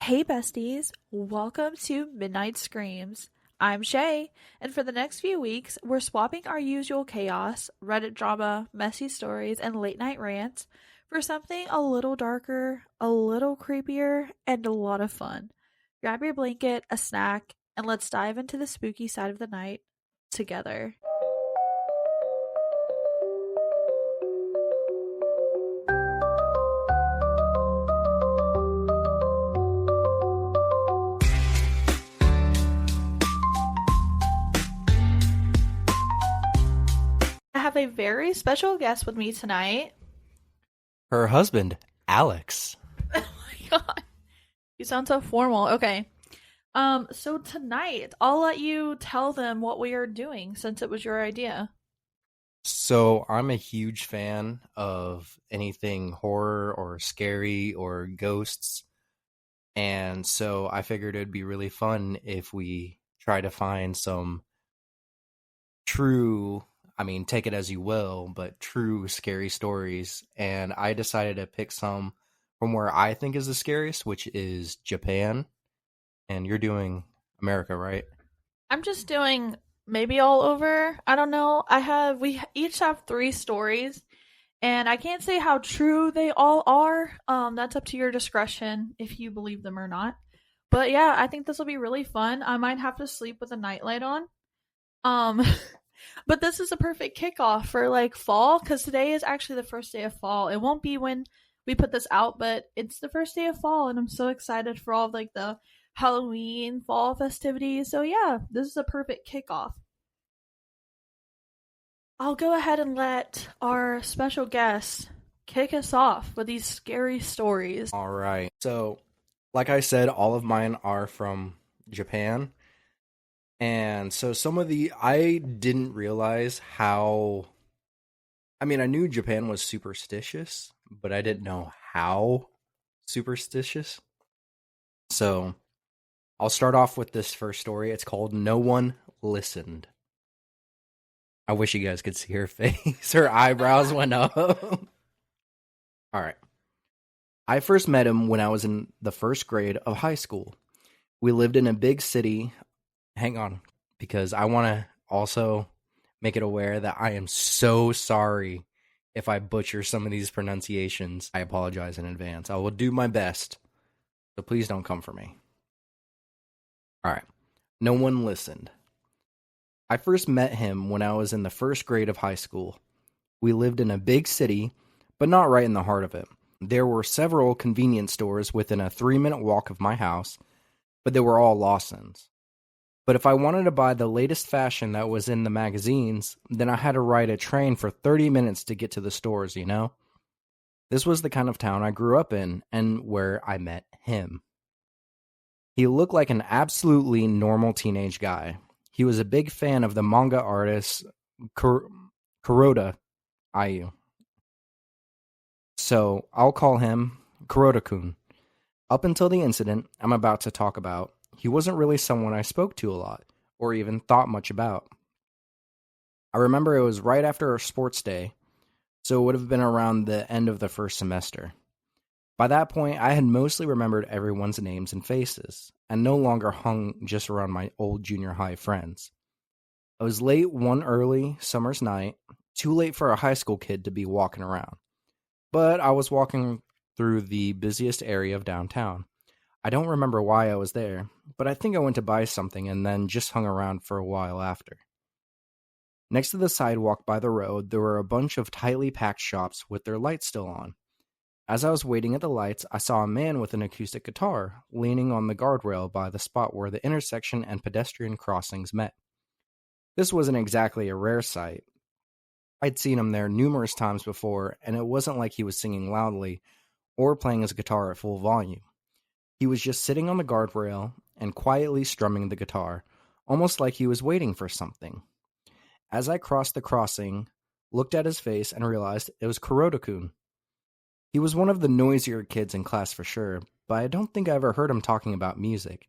Hey besties, welcome to Midnight Screams. I'm Shay, and for the next few weeks, we're swapping our usual chaos, Reddit drama, messy stories, and late night rants for something a little darker, a little creepier, and a lot of fun. Grab your blanket, a snack, and let's dive into the spooky side of the night together. I have a very special guest with me tonight. Her husband, Alex. Oh my god. You sound so formal. Okay. So tonight I'll let you tell them what we are doing since it was your idea. So I'm a huge fan of anything horror or scary or ghosts. And so I figured it'd be really fun if we try to find some true, take it as you will, but true scary stories. And I decided to pick some from where I think is the scariest, which is Japan. And you're doing America, right? I'm just doing maybe all over. I don't know. We each have three stories and I can't say how true they all are. That's up to your discretion if you believe them or not. But yeah, I think this will be really fun. I might have to sleep with a nightlight on. Um but this is a perfect kickoff for like fall cuz today is actually the first day of fall. It won't be when we put this out, but it's the first day of fall and I'm so excited for all of like the Halloween fall festivities. So yeah, this is a perfect kickoff. I'll go ahead and let our special guest kick us off with these scary stories. All right. So, like I said, all of mine are from Japan. And so I didn't realize how, I knew Japan was superstitious, but I didn't know how superstitious. So, I'll start off with this first story. It's called No One Listened. I wish you guys could see her face. Her eyebrows went up. All right. I first met him when I was in the first grade of high school. We lived in a big city. Hang on, because I want to also make it aware that I am so sorry if I butcher some of these pronunciations. I apologize in advance. I will do my best, so please don't come for me. All right. No One Listened. I first met him when I was in the first grade of high school. We lived in a big city, but not right in the heart of it. There were several convenience stores within a 3-minute walk of my house, but they were all Lawsons. But if I wanted to buy the latest fashion that was in the magazines, then I had to ride a train for 30 minutes to get to the stores, you know? This was the kind of town I grew up in, and where I met him. He looked like an absolutely normal teenage guy. He was a big fan of the manga artist Kuroda Ayu. So I'll call him Kuroda-kun. Up until the incident I'm about to talk about, he wasn't really someone I spoke to a lot, or even thought much about. I remember it was right after our sports day, so it would have been around the end of the first semester. By that point, I had mostly remembered everyone's names and faces, and no longer hung just around my old junior high friends. I was late one early summer's night, too late for a high school kid to be walking around. But I was walking through the busiest area of downtown. I don't remember why I was there, but I think I went to buy something and then just hung around for a while after. Next to the sidewalk by the road, there were a bunch of tightly packed shops with their lights still on. As I was waiting at the lights, I saw a man with an acoustic guitar leaning on the guardrail by the spot where the intersection and pedestrian crossings met. This wasn't exactly a rare sight. I'd seen him there numerous times before, and it wasn't like he was singing loudly or playing his guitar at full volume. He was just sitting on the guardrail and quietly strumming the guitar, almost like he was waiting for something. As I crossed the crossing, looked at his face, and realized it was Kuroda-kun. He was one of the noisier kids in class for sure, but I don't think I ever heard him talking about music,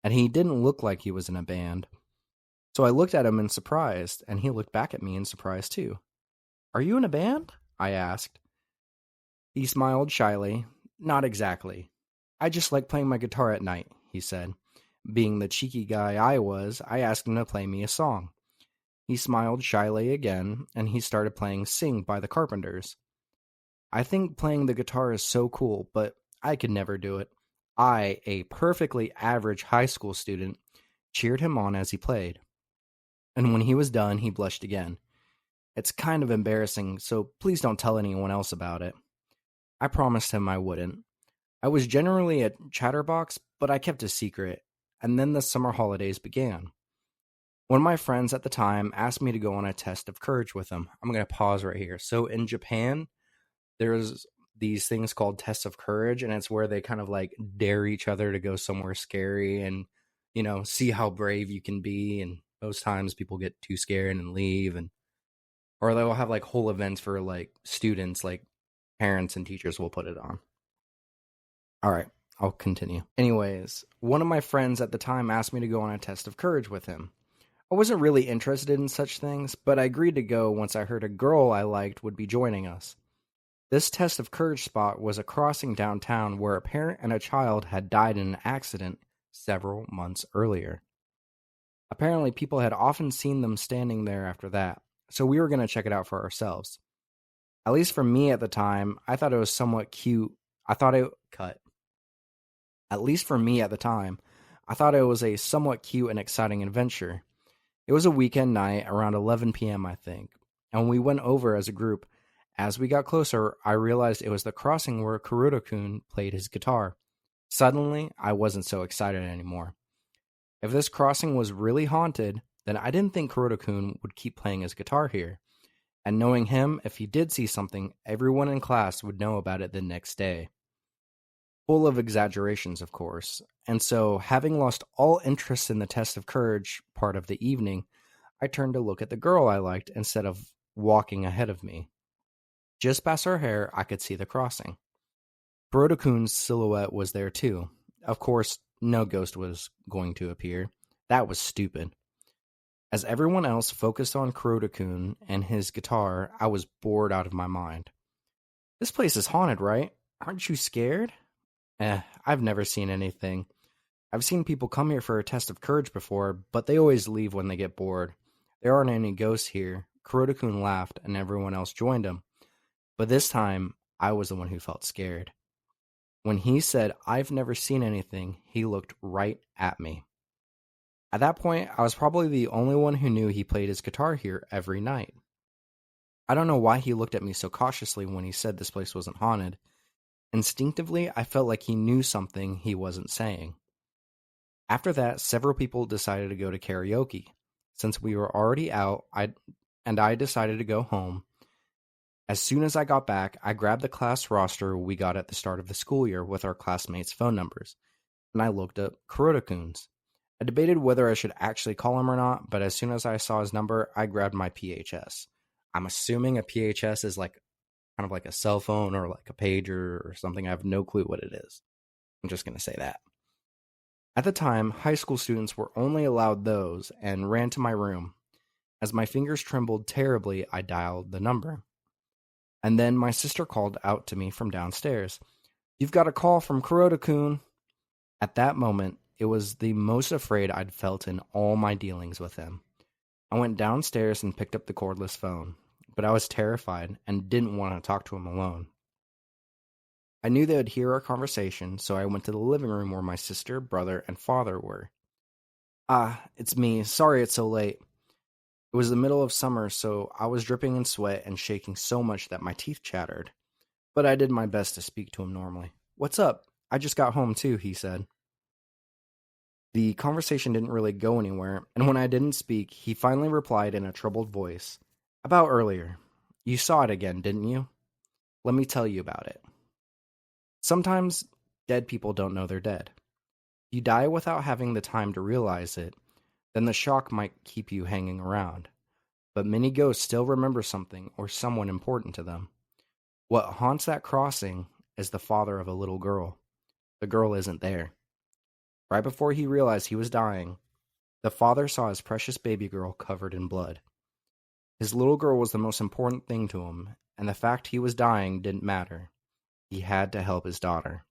and he didn't look like he was in a band. So I looked at him in surprise, and he looked back at me in surprise too. "Are you in a band?" I asked. He smiled shyly. "Not exactly. I just like playing my guitar at night, he said. Being the cheeky guy I was, I asked him to play me a song. He smiled shyly again, and he started playing Sing by the Carpenters. I think playing the guitar is so cool, but I could never do it. I, a perfectly average high school student, cheered him on as he played. And when he was done, he blushed again. It's kind of embarrassing, so please don't tell anyone else about it. I promised him I wouldn't. I was generally a chatterbox, but I kept a secret, and then the summer holidays began. One of my friends at the time asked me to go on a test of courage with him. I'm going to pause right here. So in Japan, there's these things called tests of courage, and it's where they kind of like dare each other to go somewhere scary and, see how brave you can be. And most times people get too scared and leave, or they'll have like whole events for like students, like parents and teachers will put it on. All right, I'll continue. Anyways, one of my friends at the time asked me to go on a test of courage with him. I wasn't really interested in such things, but I agreed to go once I heard a girl I liked would be joining us. This test of courage spot was a crossing downtown where a parent and a child had died in an accident several months earlier. Apparently, people had often seen them standing there after that, so we were going to check it out for ourselves. At least for me at the time, I thought it was somewhat cute. At least for me at the time, I thought it was a somewhat cute and exciting adventure. It was a weekend night around 11 p.m., I think, and we went over as a group. As we got closer, I realized it was the crossing where Kuroda-kun played his guitar. Suddenly, I wasn't so excited anymore. If this crossing was really haunted, then I didn't think Kuroda-kun would keep playing his guitar here. And knowing him, if he did see something, everyone in class would know about it the next day. Full of exaggerations, of course. And so, having lost all interest in the test of courage part of the evening, I turned to look at the girl I liked instead of walking ahead of me. Just past her hair, I could see the crossing. Kuroda-kun's silhouette was there too. Of course, no ghost was going to appear. That was stupid. As everyone else focused on Kuroda-kun and his guitar, I was bored out of my mind. This place is haunted, right? Aren't you scared? I've never seen anything. I've seen people come here for a test of courage before, but they always leave when they get bored. There aren't any ghosts here. Kuroda-kun laughed, and everyone else joined him. But this time, I was the one who felt scared. When he said, "I've never seen anything," he looked right at me. At that point, I was probably the only one who knew he played his guitar here every night. I don't know why he looked at me so cautiously when he said this place wasn't haunted. Instinctively, I felt like he knew something he wasn't saying. After that, several people decided to go to karaoke. Since we were already out, I decided to go home. As soon as I got back, I grabbed the class roster we got at the start of the school year with our classmates' phone numbers, and I looked up Kuroda-kun's. I debated whether I should actually call him or not, but as soon as I saw his number, I grabbed my PHS. I'm assuming a PHS is like kind of like a cell phone or like a pager or something. I have no clue what it is. I'm just going to say that. At the time, high school students were only allowed those and ran to my room. As my fingers trembled terribly, I dialed the number. And then my sister called out to me from downstairs. "You've got a call from Kuroda-kun." At that moment, it was the most afraid I'd felt in all my dealings with him. I went downstairs and picked up the cordless phone, but I was terrified and didn't want to talk to him alone. I knew they would hear our conversation, so I went to the living room where my sister, brother, and father were. It's me. Sorry it's so late." It was the middle of summer, so I was dripping in sweat and shaking so much that my teeth chattered. But I did my best to speak to him normally. "What's up? I just got home too," he said. The conversation didn't really go anywhere, and when I didn't speak, he finally replied in a troubled voice. "About earlier. You saw it again, didn't you? Let me tell you about it. Sometimes dead people don't know they're dead. You die without having the time to realize it, then the shock might keep you hanging around. But many ghosts still remember something or someone important to them. What haunts that crossing is the father of a little girl. The girl isn't there." Right before he realized he was dying, the father saw his precious baby girl covered in blood. His little girl was the most important thing to him, and the fact he was dying didn't matter. He had to help his daughter.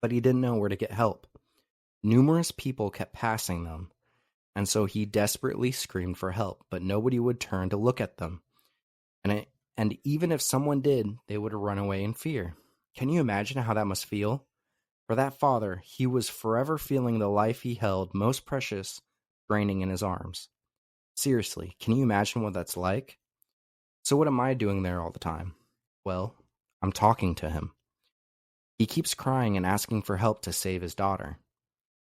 but he didn't know where to get help. Numerous people kept passing them, and so he desperately screamed for help, but nobody would turn to look at them. And even if someone did, they would run away in fear. Can you imagine how that must feel? For that father, he was forever feeling the life he held most precious draining in his arms. Seriously, can you imagine what that's like? So what am I doing there all the time? Well, I'm talking to him. He keeps crying and asking for help to save his daughter.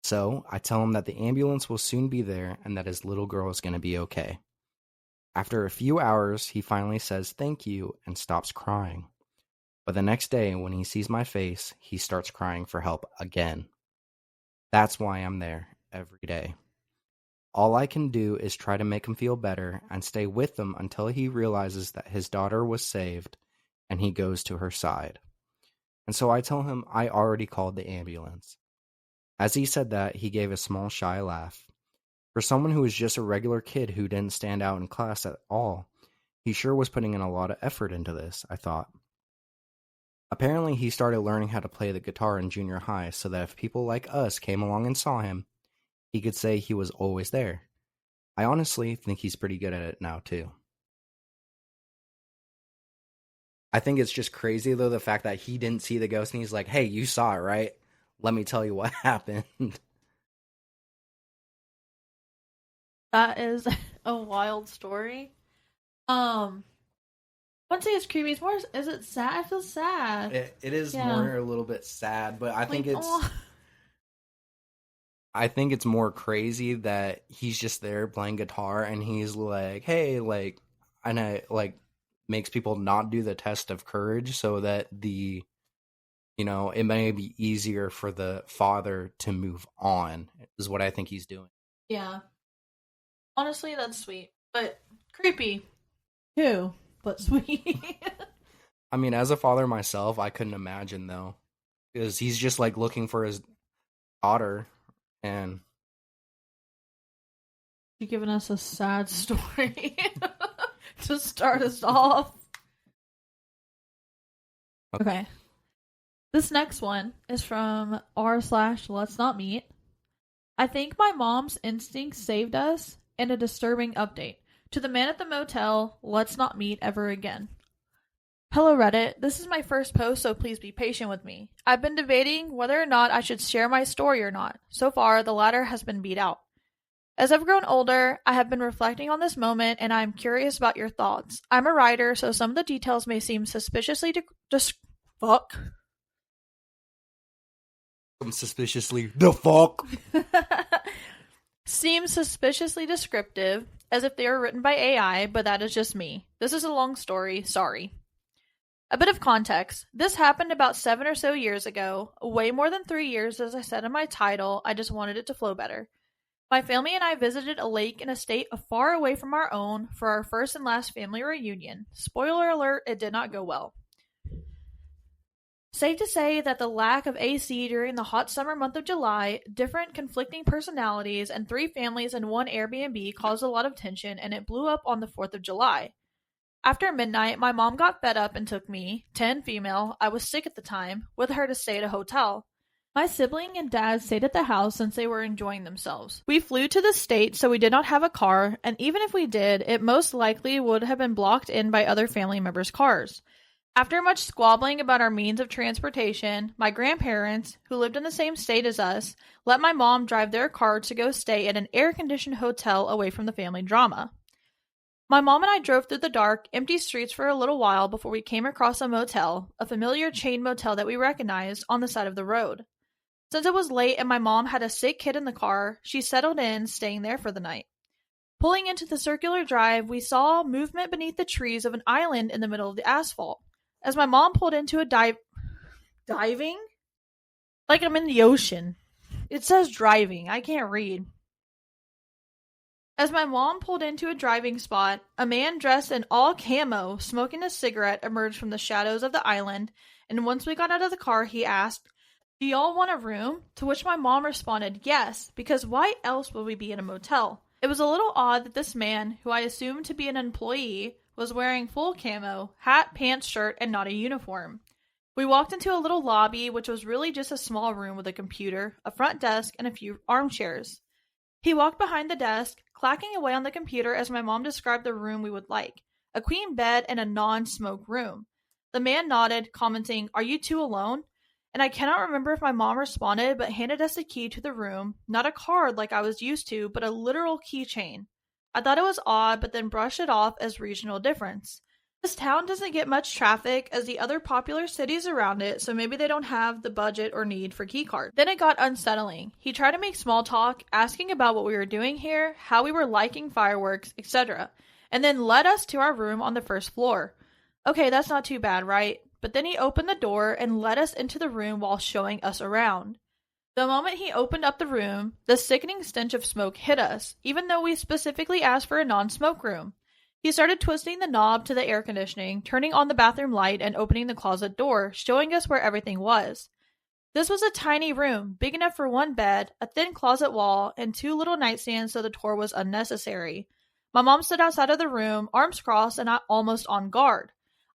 So I tell him that the ambulance will soon be there and that his little girl is going to be okay. After a few hours, he finally says thank you and stops crying. But the next day, when he sees my face, he starts crying for help again. That's why I'm there every day. All I can do is try to make him feel better and stay with him until he realizes that his daughter was saved and he goes to her side. And so I tell him I already called the ambulance. As he said that, he gave a small shy laugh. For someone who was just a regular kid who didn't stand out in class at all, he sure was putting in a lot of effort into this, I thought. Apparently, he started learning how to play the guitar in junior high so that if people like us came along and saw him, he could say he was always there. I honestly think he's pretty good at it now, too. I think it's just crazy, though, the fact that he didn't see the ghost and he's like, hey, you saw it, right? Let me tell you what happened. That is a wild story. I wouldn't say it's creepy. It's more, is it sad? I feel sad. It is Yeah. more a little bit sad, but I think Like, it's... oh. I think it's more crazy that he's just there playing guitar and he's like, hey, like, and I like makes people not do the test of courage so that it may be easier for the father to move on, is what I think he's doing. Yeah. Honestly, that's sweet. But creepy. Too. But sweet. I mean, as a father myself, I couldn't imagine, though. Because he's just, like, looking for his daughter, and... You're giving us a sad story to start us off. Okay. This next one is from r/let's not meet. I think my mom's instincts saved us, and a disturbing update. To the man at the motel, let's not meet ever again. Hello Reddit, this is my first post, so please be patient with me. I've been debating whether or not I should share my story or not. So far, the latter has been beat out. As I've grown older, I have been reflecting on this moment, and I'm curious about your thoughts. I'm a writer, so some of the details may seem suspiciously seem suspiciously descriptive, as if they were written by AI, but that is just me. This is a long story, sorry. A bit of context. This happened about 7 or so years ago, way more than 3 years as I said in my title, I just wanted it to flow better. My family and I visited a lake in a state far away from our own for our first and last family reunion. Spoiler alert, it did not go well. Safe to say that the lack of AC during the hot summer month of July, different conflicting personalities, and 3 families in one Airbnb caused a lot of tension, and it blew up on the 4th of July. After midnight, my mom got fed up and took me, 10 female, I was sick at the time, with her to stay at a hotel. My sibling and dad stayed at the house since they were enjoying themselves. We flew to the state, so we did not have a car, and even if we did, it most likely would have been blocked in by other family members' cars. After much squabbling about our means of transportation, my grandparents, who lived in the same state as us, let my mom drive their car to go stay at an air-conditioned hotel away from the family drama. My mom and I drove through the dark, empty streets for a little while before we came across a motel, a familiar chain motel that we recognized, on the side of the road. Since it was late and my mom had a sick kid in the car, she settled in, staying there for the night. Pulling into the circular drive, we saw movement beneath the trees of an island in the middle of the asphalt. As my mom pulled into a diving? Like I'm in the ocean. It says driving. I can't read. As my mom pulled into a driving spot, a man dressed in all camo, smoking a cigarette, emerged from the shadows of the island, and once we got out of the car, he asked, "Do y'all want a room?" To which my mom responded, "Yes, because why else would we be in a motel?" It was a little odd that this man, who I assumed to be an employee, was wearing full camo, hat, pants, shirt, and not a uniform. We walked into a little lobby, which was really just a small room with a computer, a front desk, and a few armchairs. He walked behind the desk, clacking away on the computer as my mom described the room we would like: a queen bed and a non-smoke room. The man nodded, commenting, "Are you two alone?" And I cannot remember if my mom responded, but handed us a key to the room, not a card like I was used to, but a literal keychain. I thought it was odd, but then brushed it off as regional difference. This town doesn't get much traffic as the other popular cities around it, so maybe they don't have the budget or need for keycards. Then it got unsettling. He tried to make small talk, asking about what we were doing here, how we were liking fireworks, etc., and then led us to our room on the first floor. Okay, that's not too bad, right? But then he opened the door and led us into the room while showing us around. The moment he opened up the room, the sickening stench of smoke hit us, even though we specifically asked for a non-smoke room. He started twisting the knob to the air conditioning, turning on the bathroom light, and opening the closet door, showing us where everything was. This was a tiny room, big enough for one bed, a thin closet wall, and two little nightstands, so the tour was unnecessary. My mom stood outside of the room, arms crossed and almost on guard.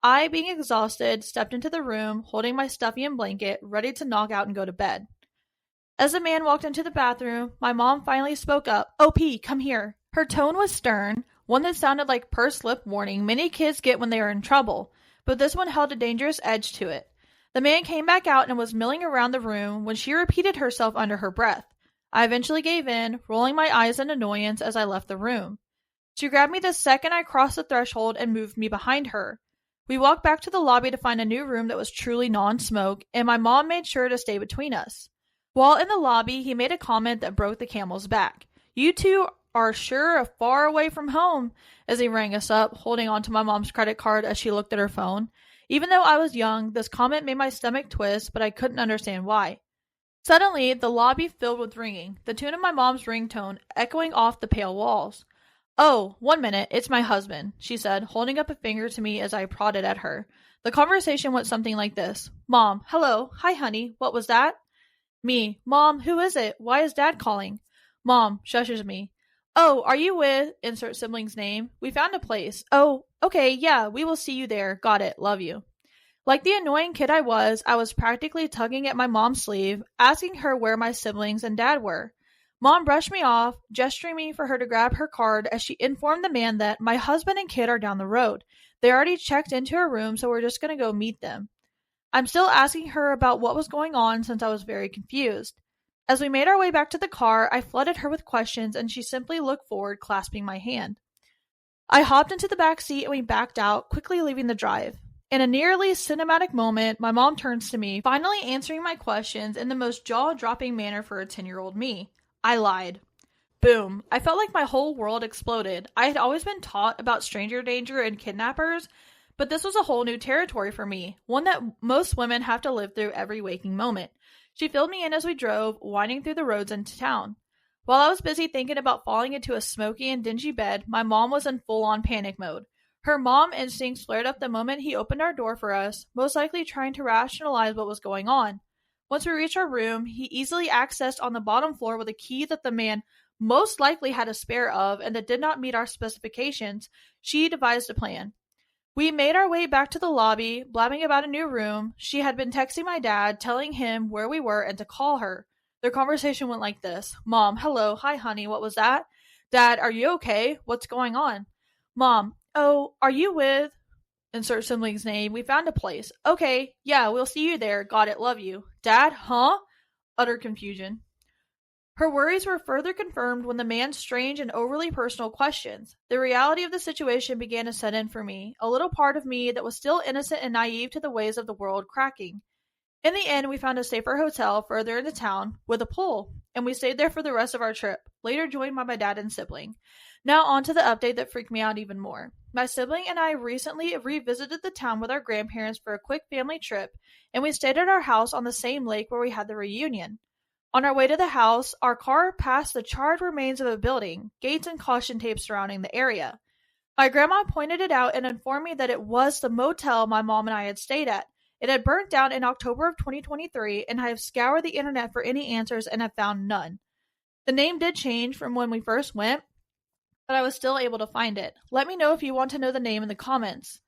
I, being exhausted, stepped into the room, holding my stuffy and blanket, ready to knock out and go to bed. As the man walked into the bathroom, my mom finally spoke up. "OP, come here." Her tone was stern, one that sounded like pursed lip warning many kids get when they are in trouble, but this one held a dangerous edge to it. The man came back out and was milling around the room when she repeated herself under her breath. I eventually gave in, rolling my eyes in annoyance as I left the room. She grabbed me the second I crossed the threshold and moved me behind her. We walked back to the lobby to find a new room that was truly non-smoke, and my mom made sure to stay between us. While in the lobby, he made a comment that broke the camel's back. "You two are sure far away from home," as he rang us up, holding onto my mom's credit card as she looked at her phone. Even though I was young, this comment made my stomach twist, but I couldn't understand why. Suddenly, the lobby filled with ringing, the tune of my mom's ringtone echoing off the pale walls. "Oh, 1 minute, it's my husband," she said, holding up a finger to me as I prodded at her. The conversation went something like this. "Mom, hello, hi honey, what was that?" Me, "Mom, who is it? Why is Dad calling?" Mom shushes me. "Oh, are you with," insert sibling's name. "We found a place." "Oh, okay, yeah, we will see you there. Got it, love you." Like the annoying kid I was practically tugging at my mom's sleeve, asking her where my siblings and Dad were. Mom brushed me off, gesturing me for her to grab her card as she informed the man that my husband and kid are down the road. They already checked into her room, so we're just going to go meet them. I'm still asking her about what was going on since I was very confused. As we made our way back to the car, I flooded her with questions and she simply looked forward, clasping my hand. I hopped into the back seat and we backed out, quickly leaving the drive. In a nearly cinematic moment, my mom turns to me, finally answering my questions in the most jaw-dropping manner for a 10-year-old me. I lied. Boom. I felt like my whole world exploded. I had always been taught about stranger danger and kidnappers, but this was a whole new territory for me, one that most women have to live through every waking moment. She filled me in as we drove, winding through the roads into town. While I was busy thinking about falling into a smoky and dingy bed, my mom was in full-on panic mode. Her mom instincts flared up the moment he opened our door for us, most likely trying to rationalize what was going on. Once we reached our room, he easily accessed on the bottom floor with a key that the man most likely had a spare of and that did not meet our specifications. She devised a plan. We made our way back to the lobby, blabbing about a new room. She had been texting my dad, telling him where we were and to call her. Their conversation went like this. Mom, hello, hi honey, what was that? Dad, are you okay? What's going on? Mom, oh, are you with, insert sibling's name, we found a place. Okay, yeah, we'll see you there, got it, love you. Dad, huh? Utter confusion. Her worries were further confirmed when the man's strange and overly personal questions. The reality of the situation began to set in for me, a little part of me that was still innocent and naive to the ways of the world cracking. In the end, we found a safer hotel further into town with a pool, and we stayed there for the rest of our trip, later joined by my dad and sibling. Now on to the update that freaked me out even more. My sibling and I recently revisited the town with our grandparents for a quick family trip, and we stayed at our house on the same lake where we had the reunion. On our way to the house, our car passed the charred remains of a building, gates and caution tape surrounding the area. My grandma pointed it out and informed me that it was the motel my mom and I had stayed at. It had burnt down in October of 2023, and I have scoured the internet for any answers and have found none. The name did change from when we first went, but I was still able to find it. Let me know if you want to know the name in the comments.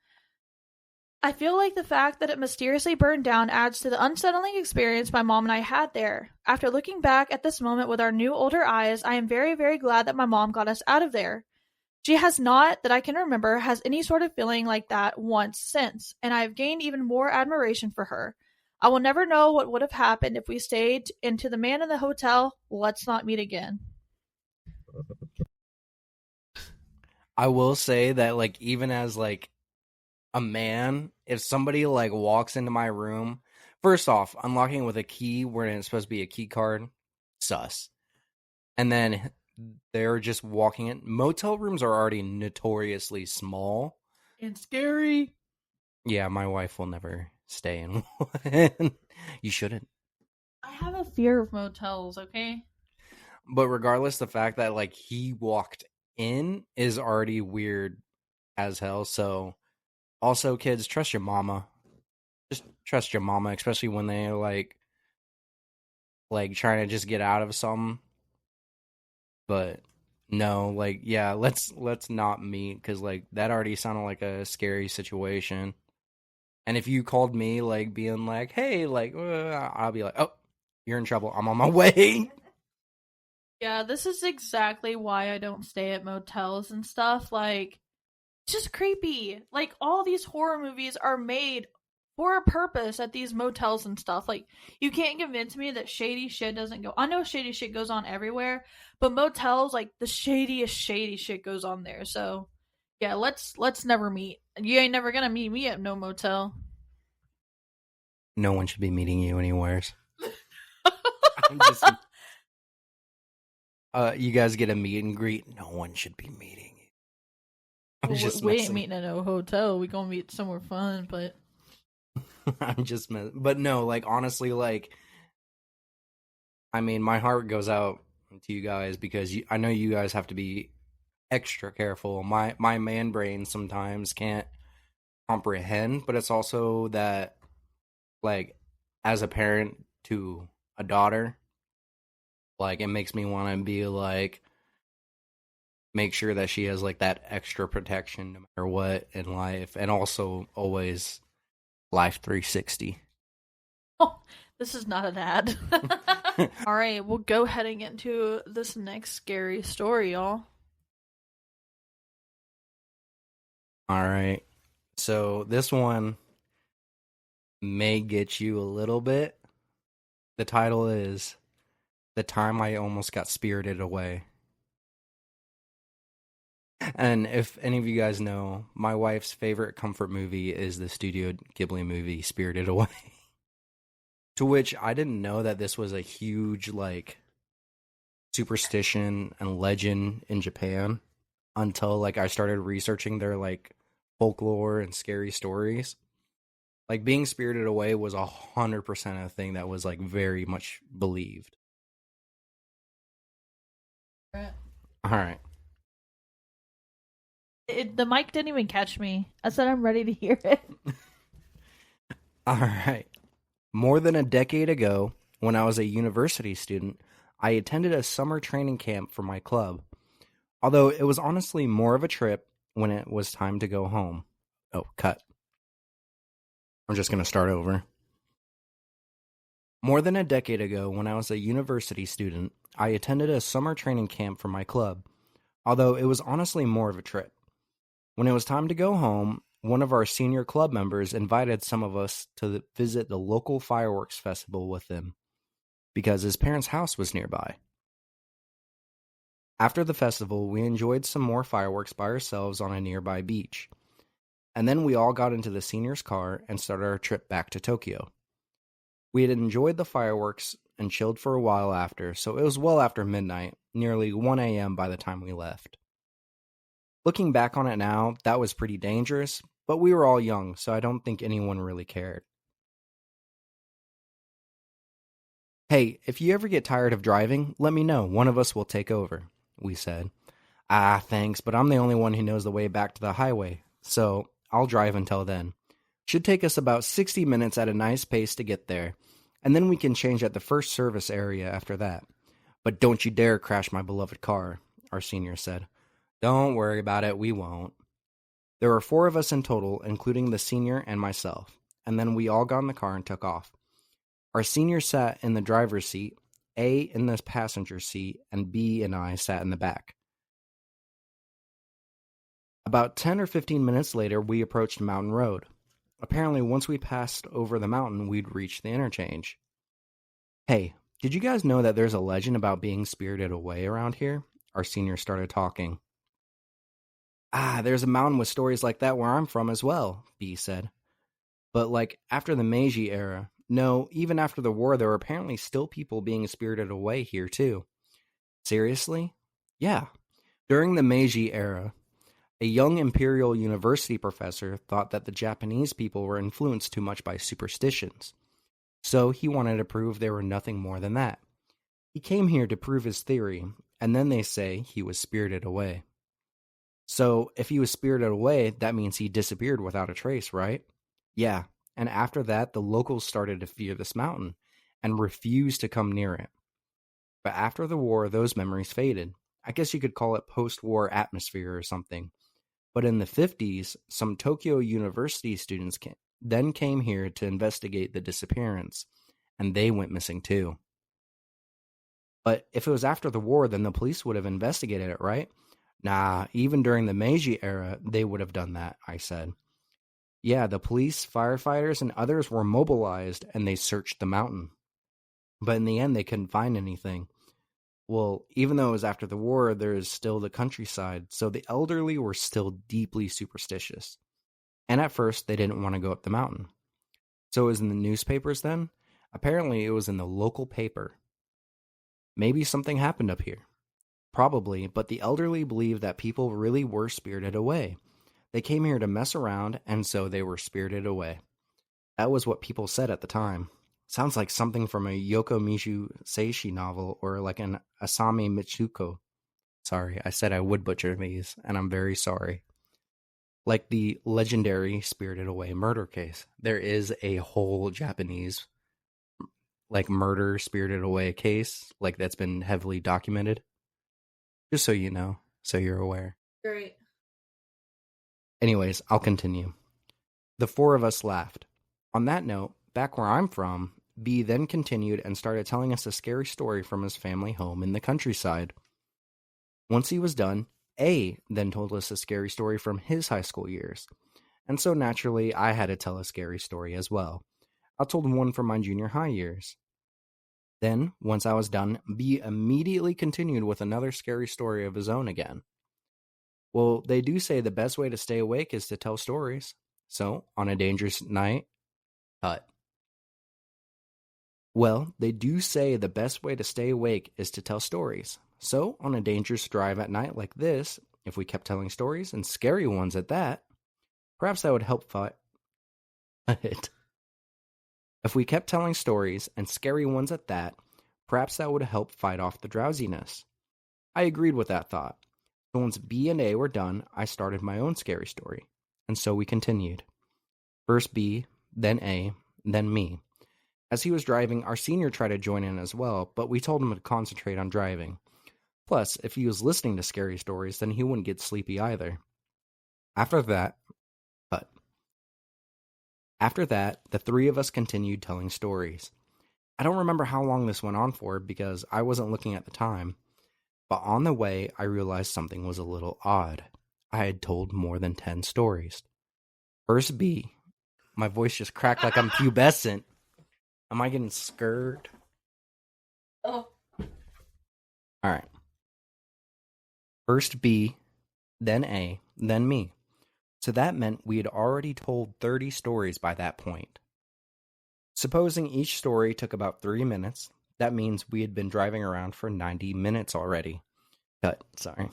I feel like the fact that it mysteriously burned down adds to the unsettling experience my mom and I had there. After looking back at this moment with our new older eyes, I am very, very glad that my mom got us out of there. She has not, that I can remember, has any sort of feeling like that once since, and I have gained even more admiration for her. I will never know what would have happened if we stayed, and to the man in the hotel, let's not meet again. I will say that, like, even as like a man, if somebody like walks into my room, first off, unlocking with a key when it's supposed to be a key card, sus. And then they're just walking in. Motel rooms are already notoriously small. And scary. Yeah, my wife will never stay in one. You shouldn't. I have a fear of motels, okay? But regardless, the fact that like he walked in is already weird as hell. So also, kids, trust your mama. Just trust your mama, especially when they're like trying to just get out of something. But no, like yeah, let's not meet because like that already sounded like a scary situation. And if you called me like being like, hey, like I'll be like, oh, you're in trouble. I'm on my way. Yeah, this is exactly why I don't stay at motels and stuff. Like, it's just creepy. Like, all these horror movies are made for a purpose at these motels and stuff. Like, you can't convince me that shady shit doesn't go. I know shady shit goes on everywhere, but motels, like, the shadiest shady shit goes on there. So, yeah, let's never meet. You ain't never gonna meet me at no motel. No one should be meeting you anywheres. I'm just you guys get a meet and greet. No one should be meeting you. I'm just We ain't messing. meeting at no hotel. We gonna meet somewhere fun, but I'm just messing. But no, like honestly, like I mean, my heart goes out to you guys because I know you guys have to be extra careful. My man brain sometimes can't comprehend, but it's also that like as a parent to a daughter, like it makes me want to be like make sure that she has like that extra protection no matter what in life, and also always Life 360. oh, this is not an ad. All right, we'll go ahead and get into this next scary story, y'all. All right. So this one may get you a little bit. The title is The Time I Almost Got Spirited Away. And if any of you guys know, my wife's favorite comfort movie is the Studio Ghibli movie Spirited Away. To which I didn't know that this was a huge like superstition and legend in Japan until like I started researching their like folklore and scary stories. Like being spirited away was 100% a thing that was like very much believed. All right. The mic didn't even catch me. I said I'm ready to hear it. All right. More than a decade ago, when I was a university student, I attended a summer training camp for my club. Although it was honestly more of a trip when it was time to go home. Oh, cut. I'm just going to start over. More than a decade ago, when I was a university student, I attended a summer training camp for my club. Although it was honestly more of a trip. When it was time to go home, one of our senior club members invited some of us to visit the local fireworks festival with him, because his parents' house was nearby. After the festival, we enjoyed some more fireworks by ourselves on a nearby beach. And then we all got into the senior's car and started our trip back to Tokyo. We had enjoyed the fireworks and chilled for a while after, so it was well after midnight, nearly 1 a.m. by the time we left. Looking back on it now, that was pretty dangerous, but we were all young, so I don't think anyone really cared. Hey, if you ever get tired of driving, let me know. One of us will take over, we said. Ah, thanks, but I'm the only one who knows the way back to the highway, so I'll drive until then. Should take us about 60 minutes at a nice pace to get there, and then we can change at the first service area after that. But don't you dare crash my beloved car, our senior said. Don't worry about it, we won't. There were 4 of us in total, including the senior and myself, and then we all got in the car and took off. Our senior sat in the driver's seat, A in the passenger seat, and B and I sat in the back. About 10 or 15 minutes later, we approached Mountain Road. Apparently, once we passed over the mountain, we'd reached the interchange. Hey, did you guys know that there's a legend about being spirited away around here? Our senior started talking. There's a mountain with stories like that where I'm from as well, B said. But like after the Meiji era, no, even after the war, there were apparently still people being spirited away here too. Seriously? Yeah. During the Meiji era, a young Imperial University professor thought that the Japanese people were influenced too much by superstitions. So he wanted to prove they were nothing more than that. He came here to prove his theory, and then they say he was spirited away. So if he was spirited away, that means he disappeared without a trace, right? Yeah, and after that, the locals started to fear this mountain and refused to come near it. But after the war, those memories faded. I guess you could call it post-war atmosphere or something. But in the 50s, some Tokyo University students then came here to investigate the disappearance, and they went missing too. But if it was after the war, then the police would have investigated it, right? Nah, even during the Meiji era, they would have done that, I said. Yeah, the police, firefighters, and others were mobilized, and they searched the mountain. But in the end, they couldn't find anything. Well, even though it was after the war, there is still the countryside, so the elderly were still deeply superstitious. And at first, they didn't want to go up the mountain. So it was in the newspapers then? Apparently, it was in the local paper. Maybe something happened up here. Probably, but the elderly believed that people really were spirited away. They came here to mess around, and so they were spirited away. That was what people said at the time. Sounds like something from a Yoko Mishu Seishi novel or like an Asami Mitsuko. Sorry, I said I would butcher these, and I'm very sorry. Like the legendary Spirited Away murder case. There is a whole Japanese like murder Spirited Away case, like that's been heavily documented. Just so you know, so you're aware. Great. Anyways, I'll continue. The 4 of us laughed. On that note, back where I'm from, B then continued and started telling us a scary story from his family home in the countryside. Once he was done, A then told us a scary story from his high school years. And so naturally, I had to tell a scary story as well. I told one from my junior high years. Then, once I was done, B immediately continued with another scary story of his own again. Well, they do say the best way to stay awake is to tell stories. So, on a dangerous night, cut. Well, they do say the best way to stay awake is to tell stories. So, on a dangerous drive at night like this, if we kept telling stories, and scary ones at that, perhaps that would help fight it. If we kept telling stories, and scary ones at that, perhaps that would help fight off the drowsiness. I agreed with that thought. So once B and A were done, I started my own scary story. And so we continued. First B, then A, then me. As he was driving, our senior tried to join in as well, but we told him to concentrate on driving. Plus, if he was listening to scary stories, then he wouldn't get sleepy either. After that, the 3 of us continued telling stories. I don't remember how long this went on for because I wasn't looking at the time. But on the way, I realized something was a little odd. I had told more than 10 stories. First B. My voice just cracked like I'm pubescent. Am I getting scared? Oh. Alright. First B, then A, then me. So that meant we had already told 30 stories by that point. Supposing each story took about 3 minutes, that means we had been driving around for 90 minutes already. Sorry.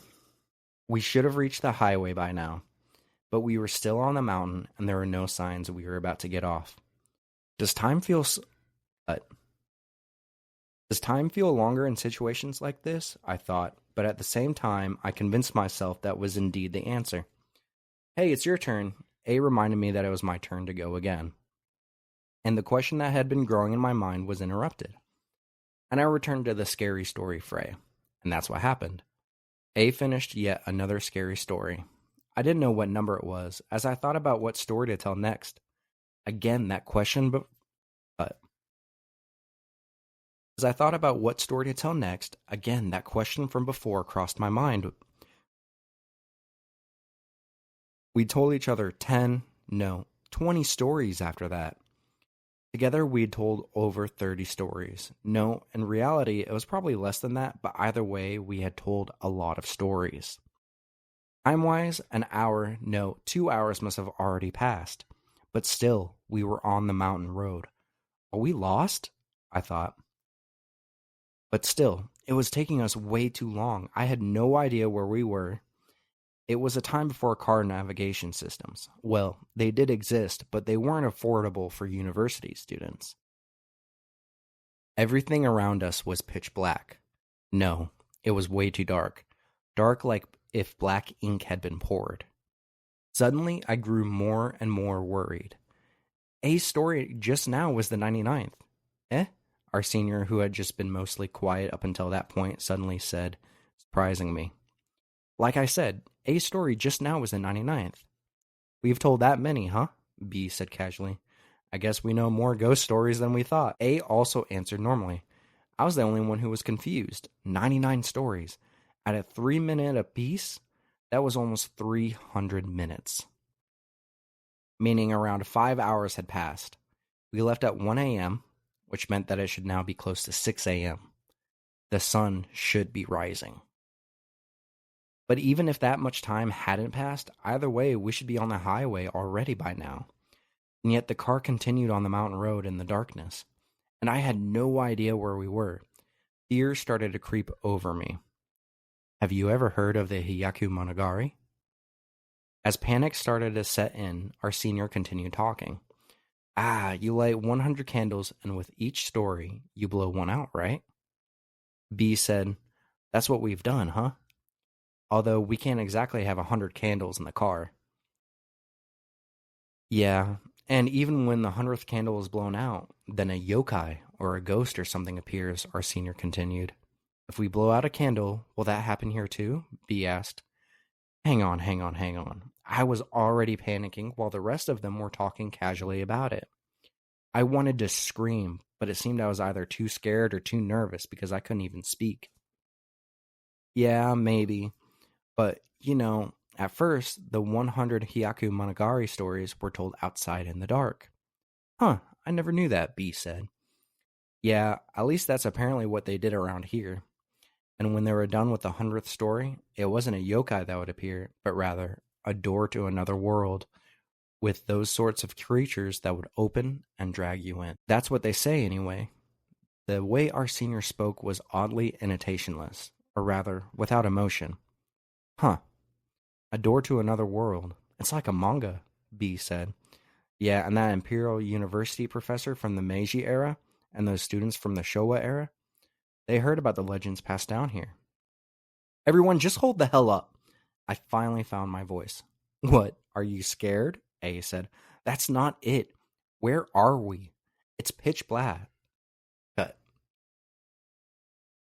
We should have reached the highway by now, but we were still on the mountain and there were no signs we were about to get off. Does time feel longer in situations like this? I thought, but at the same time, I convinced myself that was indeed the answer. Hey, it's your turn. A reminded me that it was my turn to go again. And the question that had been growing in my mind was interrupted. And I returned to the scary story fray. And that's what happened. A finished yet another scary story. I didn't know what number it was as I thought about what story to tell next. Again, that question, but as I thought about what story to tell next, again, that question from before crossed my mind. We told each other 10, no, 20 stories after that. Together, we'd told over 30 stories. No, in reality, it was probably less than that, but either way, we had told a lot of stories. Time-wise, an hour, no, 2 hours must have already passed. But still, we were on the mountain road. Are we lost? I thought. But still, it was taking us way too long. I had no idea where we were. It was a time before car navigation systems. Well, they did exist, but they weren't affordable for university students. Everything around us was pitch black. No, it was way too dark. Dark like if black ink had been poured. Suddenly, I grew more and more worried. A's story just now was the 99th. Eh? Our senior, who had just been mostly quiet up until that point, suddenly said, surprising me. Like I said, A's story just now was the 99th. We've told that many, huh? B said casually. I guess we know more ghost stories than we thought. A also answered normally. I was the only one who was confused. 99 stories. At a 3-minute apiece, that was almost 300 minutes. Meaning around 5 hours had passed. We left at 1 a.m., which meant that it should now be close to 6 a.m. The sun should be rising. But even if that much time hadn't passed, either way, we should be on the highway already by now. And yet the car continued on the mountain road in the darkness, and I had no idea where we were. Fear started to creep over me. Have you ever heard of the Hyaku Monogatari? As panic started to set in, our senior continued talking. You light 100 candles, and with each story, you blow one out, right? B said, that's what we've done, huh? Although we can't exactly have 100 candles in the car. Yeah, and even when the 100th candle is blown out, then a yokai or a ghost or something appears, our senior continued. If we blow out a candle, will that happen here too? B asked. Hang on. I was already panicking while the rest of them were talking casually about it. I wanted to scream, but it seemed I was either too scared or too nervous because I couldn't even speak. Yeah, maybe. But, at first, the 100 Hyaku Monogatari stories were told outside in the dark. Huh, I never knew that, B said. Yeah, at least that's apparently what they did around here. And when they were done with the 100th story, it wasn't a yokai that would appear, but rather a door to another world with those sorts of creatures that would open and drag you in. That's what they say anyway. The way our senior spoke was oddly intonationless, or rather, without emotion. Huh. A door to another world. It's like a manga, B said. Yeah, and that Imperial University professor from the Meiji era, and those students from the Showa era, they heard about the legends passed down here. Everyone, just hold the hell up. I finally found my voice. What, are you scared? A said. That's not it. Where are we? It's pitch black. Cut.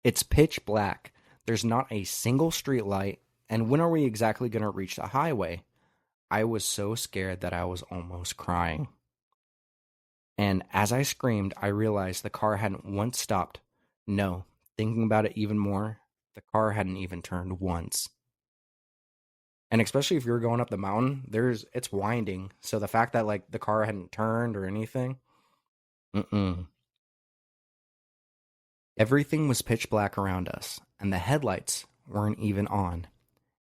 It's pitch black. There's not a single street light, and when are we exactly going to reach the highway? I was so scared that I was almost crying. And as I screamed, I realized the car hadn't once stopped. No, thinking about it even more, the car hadn't even turned once. And especially if you're going up the mountain, it's winding. So the fact that the car hadn't turned or anything, Everything was pitch black around us, and the headlights weren't even on.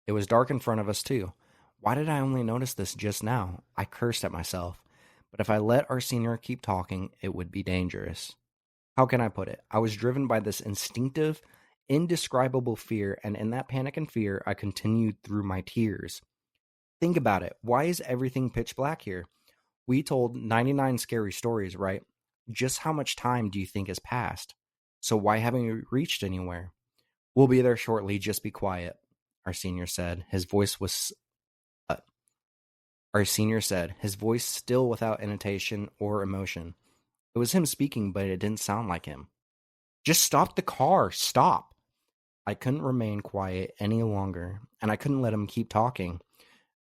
It was dark in front of us too. Why did I only notice this just now? I cursed at myself. But if I let our senior keep talking, it would be dangerous. How can I put it? I was driven by this instinctive, indescribable fear, and in that panic and fear, I continued through my tears. Think about it. Why is everything pitch black here? We told 99 scary stories, right? Just how much time do you think has passed? So why haven't we reached anywhere? We'll be there shortly, just be quiet, our senior said. His voice still without intonation or emotion. It was him speaking, but it didn't sound like him. Just stop the car, stop. I couldn't remain quiet any longer, and I couldn't let him keep talking.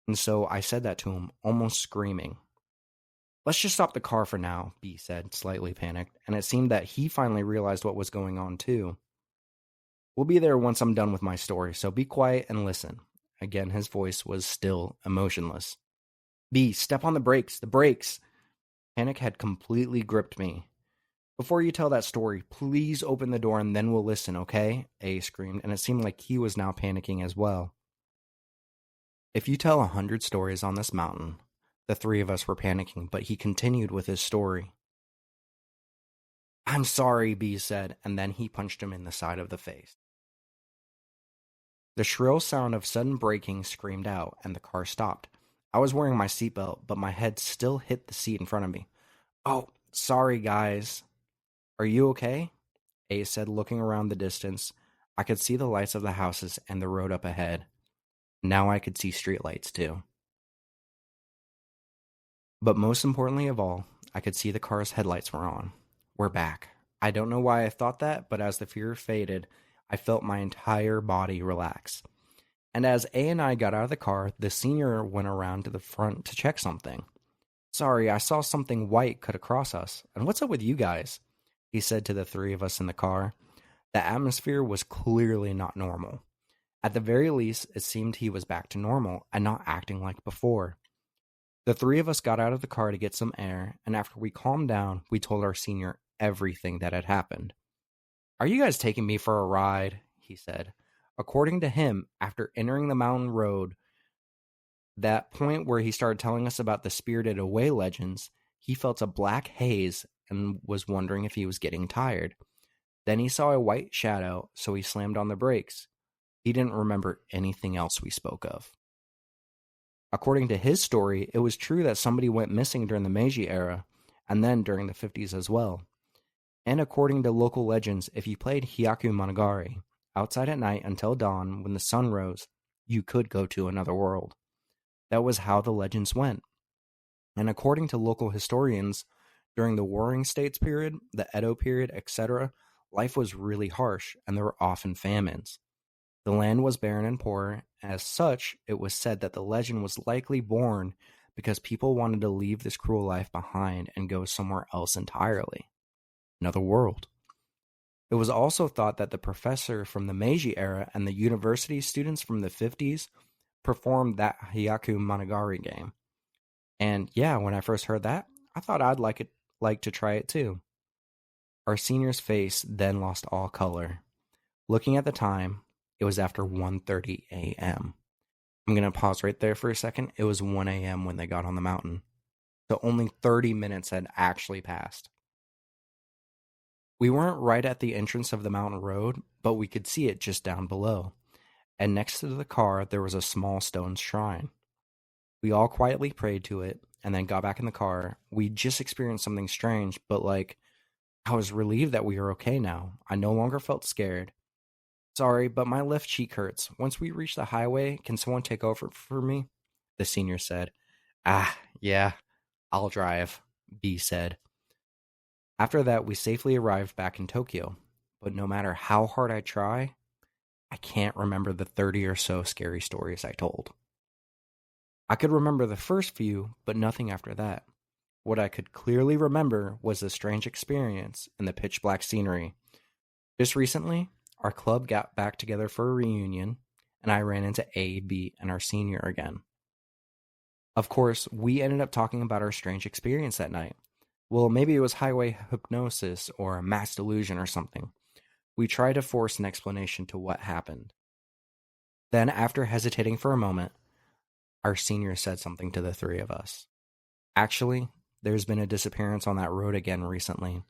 And so I said that to him, almost screaming. Let's just stop the car for now, B said, slightly panicked, and it seemed that he finally realized what was going on too. We'll be there once I'm done with my story, so be quiet and listen. Again, his voice was still emotionless. B, step on the brakes, the brakes! Panic had completely gripped me. Before you tell that story, please open the door and then we'll listen, okay? A screamed, and it seemed like he was now panicking as well. If you tell 100 stories on this mountain, the three of us were panicking, but he continued with his story. I'm sorry, B said, and then he punched him in the side of the face. The shrill sound of sudden braking screamed out, and the car stopped. I was wearing my seatbelt, but my head still hit the seat in front of me. Oh, sorry, guys. Are you okay? A said, looking around the distance. I could see the lights of the houses and the road up ahead. Now I could see streetlights too. But most importantly of all, I could see the car's headlights were on. We're back. I don't know why I thought that, but as the fear faded, I felt my entire body relax. And as A and I got out of the car, the senior went around to the front to check something. Sorry, I saw something white cut across us. And what's up with you guys? He said to the three of us in the car. The atmosphere was clearly not normal. At the very least, it seemed he was back to normal and not acting like before. The three of us got out of the car to get some air, and after we calmed down, we told our senior everything that had happened. Are you guys taking me for a ride? He said. According to him, after entering the mountain road, that point where he started telling us about the Spirited Away legends, he felt a black haze and was wondering if he was getting tired. Then he saw a white shadow, so he slammed on the brakes. He didn't remember anything else we spoke of. According to his story, it was true that somebody went missing during the Meiji era, and then during the 50s as well. And according to local legends, if you played Hyaku Monogatari outside at night until dawn when the sun rose, you could go to another world. That was how the legends went. And according to local historians, during the Warring States period, the Edo period, etc., life was really harsh, and there were often famines. The land was barren and poor. As such, it was said that the legend was likely born because people wanted to leave this cruel life behind and go somewhere else entirely. Another world. It was also thought that the professor from the Meiji era and the university students from the 50s performed that Hyaku Monogatari game. And yeah, when I first heard that, I thought I'd like to try it too. Our senior's face then lost all color. Looking at the time, it was after 1:30 a.m. I'm going to pause right there for a second. It was 1 a.m. when they got on the mountain. So only 30 minutes had actually passed. We weren't right at the entrance of the mountain road, but we could see it just down below. And next to the car, there was a small stone shrine. We all quietly prayed to it and then got back in the car. We just experienced something strange, but I was relieved that we were okay now. I no longer felt scared. Sorry, but my left cheek hurts. Once we reach the highway, can someone take over for me? The senior said. Yeah, I'll drive, B said. After that, we safely arrived back in Tokyo. But no matter how hard I try, I can't remember the 30 or so scary stories I told. I could remember the first few, but nothing after that. What I could clearly remember was the strange experience in the pitch black scenery. Just recently, our club got back together for a reunion, and I ran into A, B, and our senior again. Of course, we ended up talking about our strange experience that night. Well, maybe it was highway hypnosis or a mass delusion or something. We tried to force an explanation to what happened. Then, after hesitating for a moment, our senior said something to the three of us. Actually, there's been a disappearance on that road again recently.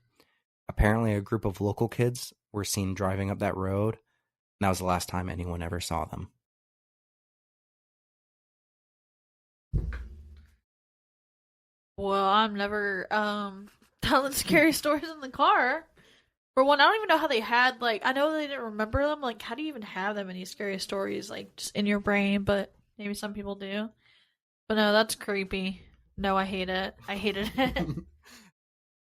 Apparently, a group of local kids were seen driving up that road, and that was the last time anyone ever saw them. Well, I'm never telling scary stories in the car. For one, I don't even know how they had I know they didn't remember them. How do you even have that many scary stories just in your brain? But maybe some people do. But no, that's creepy. No, I hate it. I hated it.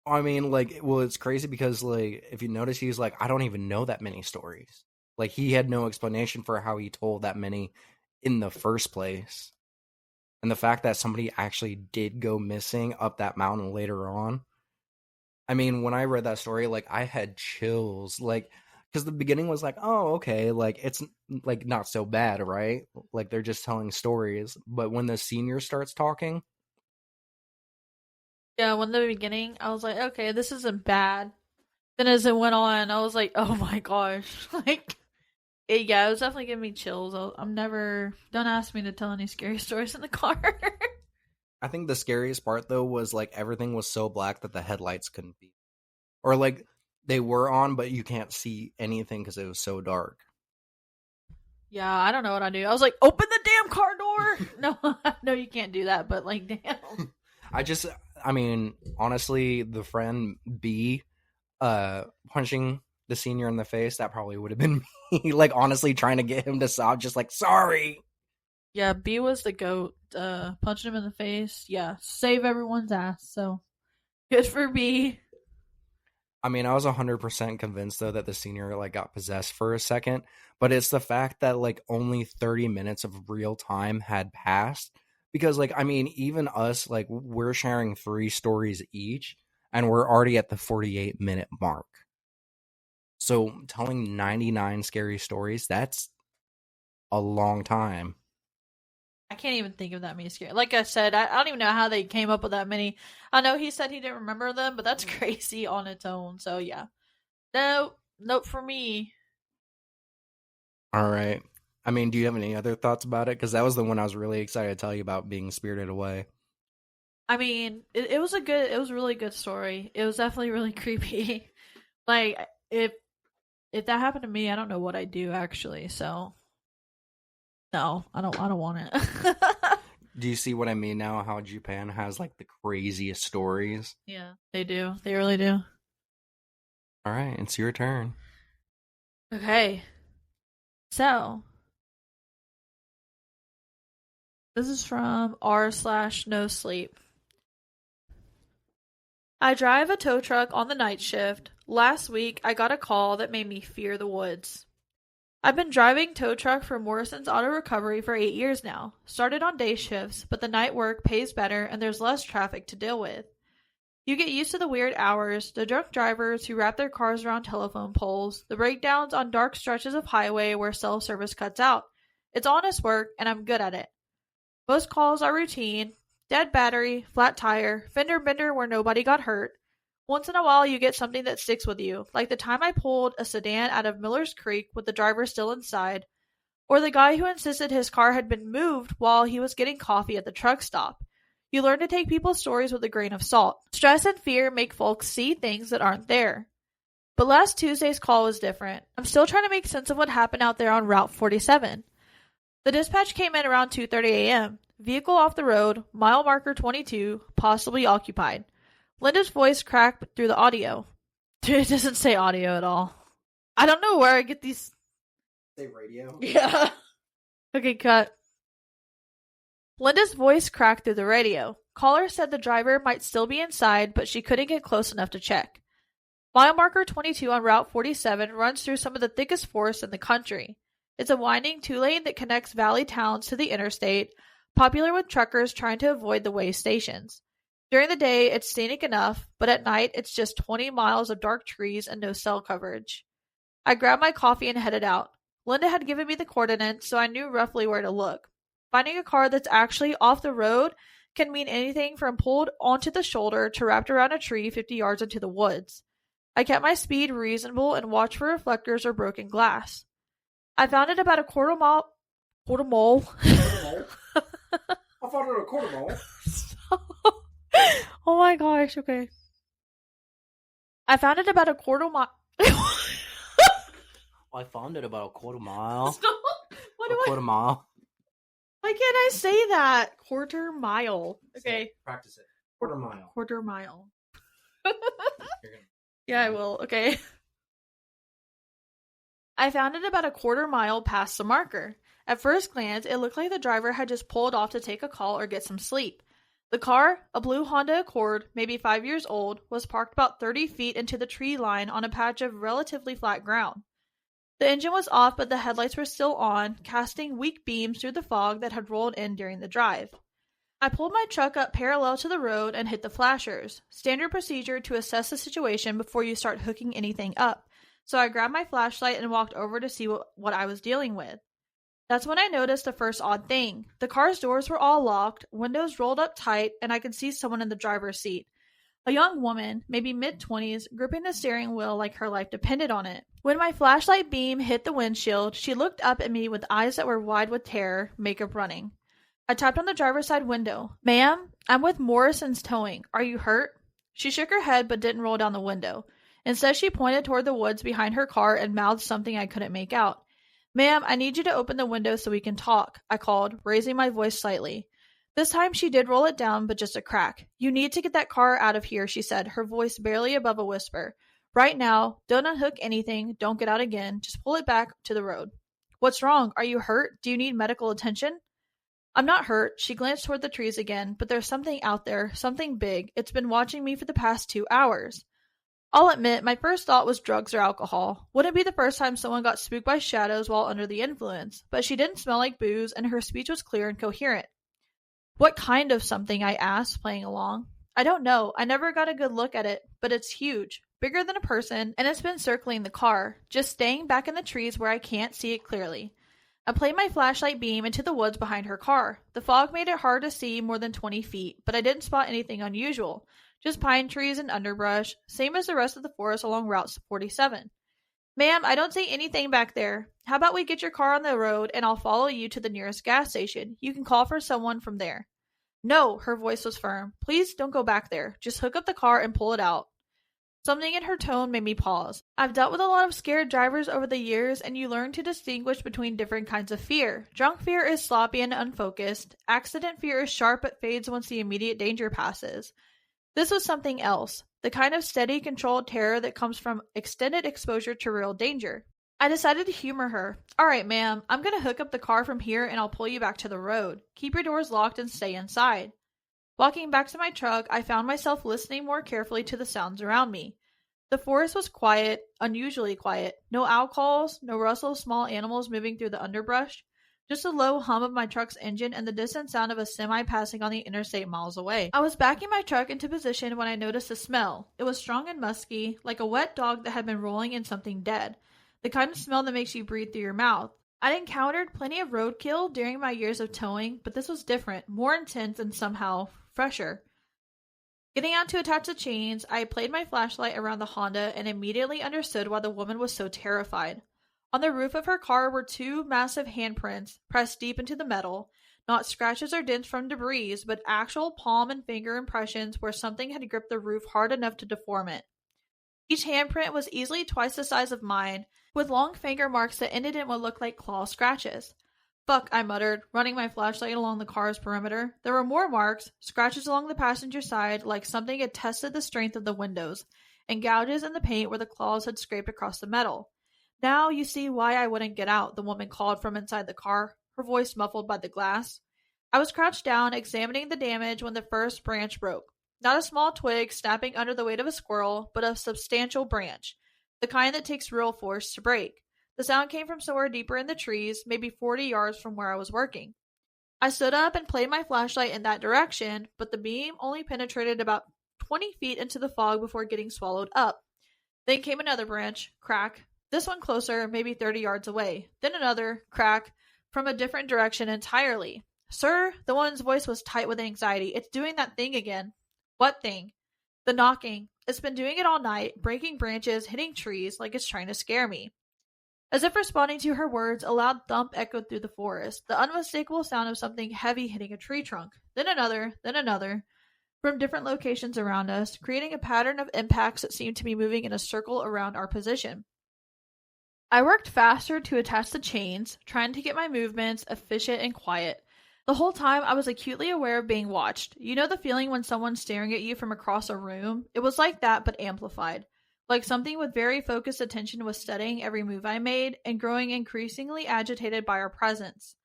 I mean, well, it's crazy because, if you notice, he's I don't even know that many stories. He had no explanation for how he told that many in the first place. And the fact that somebody actually did go missing up that mountain later on. I mean, when I read that story, like, I had chills. Like, because the beginning was like, oh, okay, like, it's like not so bad, right? Like, they're just telling stories. But when the senior starts talking, Yeah, when the beginning, I was like, okay, this isn't bad. Then as it went on, I was like, oh my gosh. Like, yeah, it was definitely giving me chills. I'm never, don't ask me to tell any scary stories in the car. I think the scariest part though was like everything was so black that the headlights couldn't be, or like they were on, but you can't see anything because it was so dark. Yeah, I don't know what I do. I was like, open the damn car door. No, no, you can't do that. But like, damn. I mean, honestly, the friend B, punching the senior in the face, that probably would have been me. Like, honestly, trying to get him to stop, just like, sorry. Yeah, B was the goat. Punching him in the face. Yeah, save everyone's ass. So good for B. I mean, I was 100% convinced though that the senior like got possessed for a second, but it's the fact that like only 30 minutes of real time had passed, because like I mean, even us, like, we're sharing 3 stories each and we're already at the 48-minute mark. So telling 99 scary stories, that's a long time. I can't even think of that many scary. Like I said, I don't even know how they came up with that many. I know he said he didn't remember them, but that's crazy on its own. So yeah, no, nope for me. All right. I mean, do you have any other thoughts about it? Because that was the one I was really excited to tell you about, being spirited away. I mean, it was it was a really good story. It was definitely really creepy. Like if that happened to me, I don't know what I'd do actually. So no, I don't want it. Do you see what I mean now? How Japan has like the craziest stories? Yeah, they do. They really do. All right, it's your turn. Okay, so this is from r/no sleep. I drive a tow truck on the night shift. Last week, I got a call that made me fear the woods. I've been driving tow truck for Morrison's Auto Recovery for 8 years now. Started on day shifts, but the night work pays better and there's less traffic to deal with. You get used to the weird hours, the drunk drivers who wrap their cars around telephone poles, the breakdowns on dark stretches of highway where self-service cuts out. It's honest work, and I'm good at it. Most calls are routine: dead battery, flat tire, fender bender where nobody got hurt. Once in a while you get something that sticks with you, like the time I pulled a sedan out of Miller's Creek with the driver still inside, or the guy who insisted his car had been moved while he was getting coffee at the truck stop. You learn to take people's stories with a grain of salt. Stress and fear make folks see things that aren't there. But last Tuesday's call was different. I'm still trying to make sense of what happened out there on Route 47. The dispatch came in around 2:30 a.m. Vehicle off the road, mile marker 22, possibly occupied. Linda's voice cracked through the audio. It doesn't say audio at all. I don't know where I get these. Say radio? Yeah. Okay, cut. Linda's voice cracked through the radio. Caller said the driver might still be inside, but she couldn't get close enough to check. Mile marker 22 on Route 47 runs through some of the thickest forests in the country. It's a winding 2-lane that connects valley towns to the interstate, popular with truckers trying to avoid the way stations. During the day, it's scenic enough, but at night, it's just 20 miles of dark trees and no cell coverage. I grabbed my coffee and headed out. Linda had given me the coordinates, so I knew roughly where to look. Finding a car that's actually off the road can mean anything from pulled onto the shoulder to wrapped around a tree 50 yards into the woods. I kept my speed reasonable and watched for reflectors or broken glass. I found it about a quarter mile. I found it a quarter mile. Oh my gosh, okay. I found it about a quarter mile. I found it about a quarter mile. Quarter mile. Why can't I say that? Quarter mile. Okay. Practice it. Quarter mile. Quarter mile. Yeah, I will. Okay. I found it about a quarter mile past the marker. At first glance, it looked like the driver had just pulled off to take a call or get some sleep. The car, a blue Honda Accord, maybe 5 years old, was parked about 30 feet into the tree line on a patch of relatively flat ground. The engine was off, but the headlights were still on, casting weak beams through the fog that had rolled in during the drive. I pulled my truck up parallel to the road and hit the flashers. Standard procedure to assess the situation before you start hooking anything up. So I grabbed my flashlight and walked over to see what I was dealing with. That's when I noticed the first odd thing. The car's doors were all locked, windows rolled up tight, and I could see someone in the driver's seat. A young woman, maybe mid-20s, gripping the steering wheel like her life depended on it. When my flashlight beam hit the windshield, she looked up at me with eyes that were wide with terror, makeup running. I tapped on the driver's side window. "Ma'am, I'm with Morrison's Towing. Are you hurt?" She shook her head but didn't roll down the window. Instead, she pointed toward the woods behind her car and mouthed something I couldn't make out. "Ma'am, I need you to open the window so we can talk," I called, raising my voice slightly. This time she did roll it down, but just a crack. "You need to get that car out of here," she said, her voice barely above a whisper. "Right now. Don't unhook anything. Don't get out again. Just pull it back to the road." "What's wrong? Are you hurt? Do you need medical attention?" "I'm not hurt." She glanced toward the trees again, "but there's something out there, something big. It's been watching me for the past 2 hours. I'll admit, my first thought was drugs or alcohol. Wouldn't be the first time someone got spooked by shadows while under the influence, but she didn't smell like booze and her speech was clear and coherent. "What kind of something?" I asked, playing along. "I don't know. I never got a good look at it, but it's huge, bigger than a person, and it's been circling the car, just staying back in the trees where I can't see it clearly." I played my flashlight beam into the woods behind her car. The fog made it hard to see more than 20 feet, but I didn't spot anything unusual. Just pine trees and underbrush, same as the rest of the forest along Route 47. "Ma'am, I don't see anything back there. How about we get your car on the road and I'll follow you to the nearest gas station. You can call for someone from there." "No," her voice was firm. "Please don't go back there. Just hook up the car and pull it out." Something in her tone made me pause. I've dealt with a lot of scared drivers over the years, and you learn to distinguish between different kinds of fear. Drunk fear is sloppy and unfocused. Accident fear is sharp but fades once the immediate danger passes. This was something else, the kind of steady, controlled terror that comes from extended exposure to real danger. I decided to humor her. "All right, ma'am, I'm going to hook up the car from here and I'll pull you back to the road. Keep your doors locked and stay inside." Walking back to my truck, I found myself listening more carefully to the sounds around me. The forest was quiet, unusually quiet. No owl calls, no rustle of small animals moving through the underbrush. Just a low hum of my truck's engine and the distant sound of a semi passing on the interstate miles away. I was backing my truck into position when I noticed a smell. It was strong and musky, like a wet dog that had been rolling in something dead. The kind of smell that makes you breathe through your mouth. I'd encountered plenty of roadkill during my years of towing, but this was different, more intense, and somehow fresher. Getting out to attach the chains, I played my flashlight around the Honda and immediately understood why the woman was so terrified. On the roof of her car were 2 massive handprints pressed deep into the metal, not scratches or dents from debris, but actual palm and finger impressions where something had gripped the roof hard enough to deform it. Each handprint was easily twice the size of mine, with long finger marks that ended in what looked like claw scratches. "Fuck," I muttered, running my flashlight along the car's perimeter. There were more marks, scratches along the passenger side like something had tested the strength of the windows, and gouges in the paint where the claws had scraped across the metal. "Now you see why I wouldn't get out," the woman called from inside the car, her voice muffled by the glass. I was crouched down, examining the damage when the first branch broke. Not a small twig snapping under the weight of a squirrel, but a substantial branch, the kind that takes real force to break. The sound came from somewhere deeper in the trees, maybe 40 yards from where I was working. I stood up and played my flashlight in that direction, but the beam only penetrated about 20 feet into the fog before getting swallowed up. Then came another branch, crack, this one closer, maybe 30 yards away. Then another, crack, from a different direction entirely. "Sir," the woman's voice was tight with anxiety, "it's doing that thing again." "What thing?" "The knocking. It's been doing it all night, breaking branches, hitting trees, like it's trying to scare me." As if responding to her words, a loud thump echoed through the forest, the unmistakable sound of something heavy hitting a tree trunk. Then another, from different locations around us, creating a pattern of impacts that seemed to be moving in a circle around our position. I worked faster to attach the chains, trying to get my movements efficient and quiet. The whole time I was acutely aware of being watched. You know the feeling when someone's staring at you from across a room? It was like that, but amplified. Like something with very focused attention was studying every move I made and growing increasingly agitated by our presence.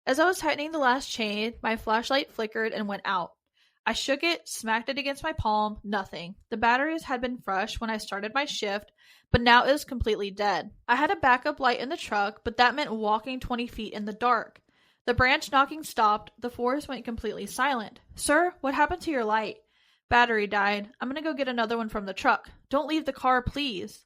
As I was tightening the last chain, my flashlight flickered and went out. I shook it, smacked it against my palm, nothing. The batteries had been fresh when I started my shift, but now it was completely dead. I had a backup light in the truck, but that meant walking 20 feet in the dark. The branch knocking stopped. The forest went completely silent. Sir, what happened to your light? Battery died. I'm gonna go get another one from the truck. Don't leave the car, please.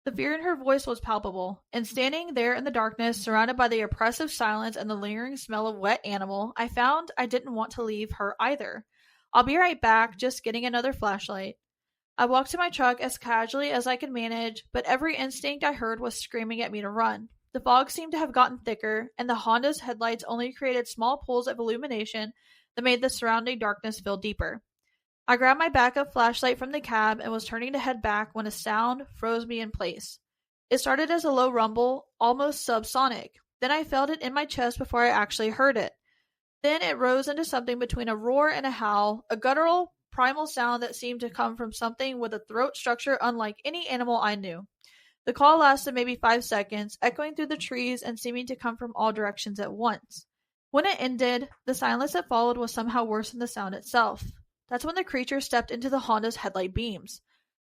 The fear in her voice was palpable, and standing there in the darkness, surrounded by the oppressive silence and the lingering smell of wet animal, I found I didn't want to leave her either. I'll be right back, just getting another flashlight. I walked to my truck as casually as I could manage, but every instinct I heard was screaming at me to run. The fog seemed to have gotten thicker, and the Honda's headlights only created small pools of illumination that made the surrounding darkness feel deeper. I grabbed my backup flashlight from the cab and was turning to head back when a sound froze me in place. It started as a low rumble, almost subsonic. Then I felt it in my chest before I actually heard it. Then it rose into something between a roar and a howl, a guttural, primal sound that seemed to come from something with a throat structure unlike any animal I knew. The call lasted maybe 5 seconds, echoing through the trees and seeming to come from all directions at once. When it ended, the silence that followed was somehow worse than the sound itself. That's when the creature stepped into the Honda's headlight beams.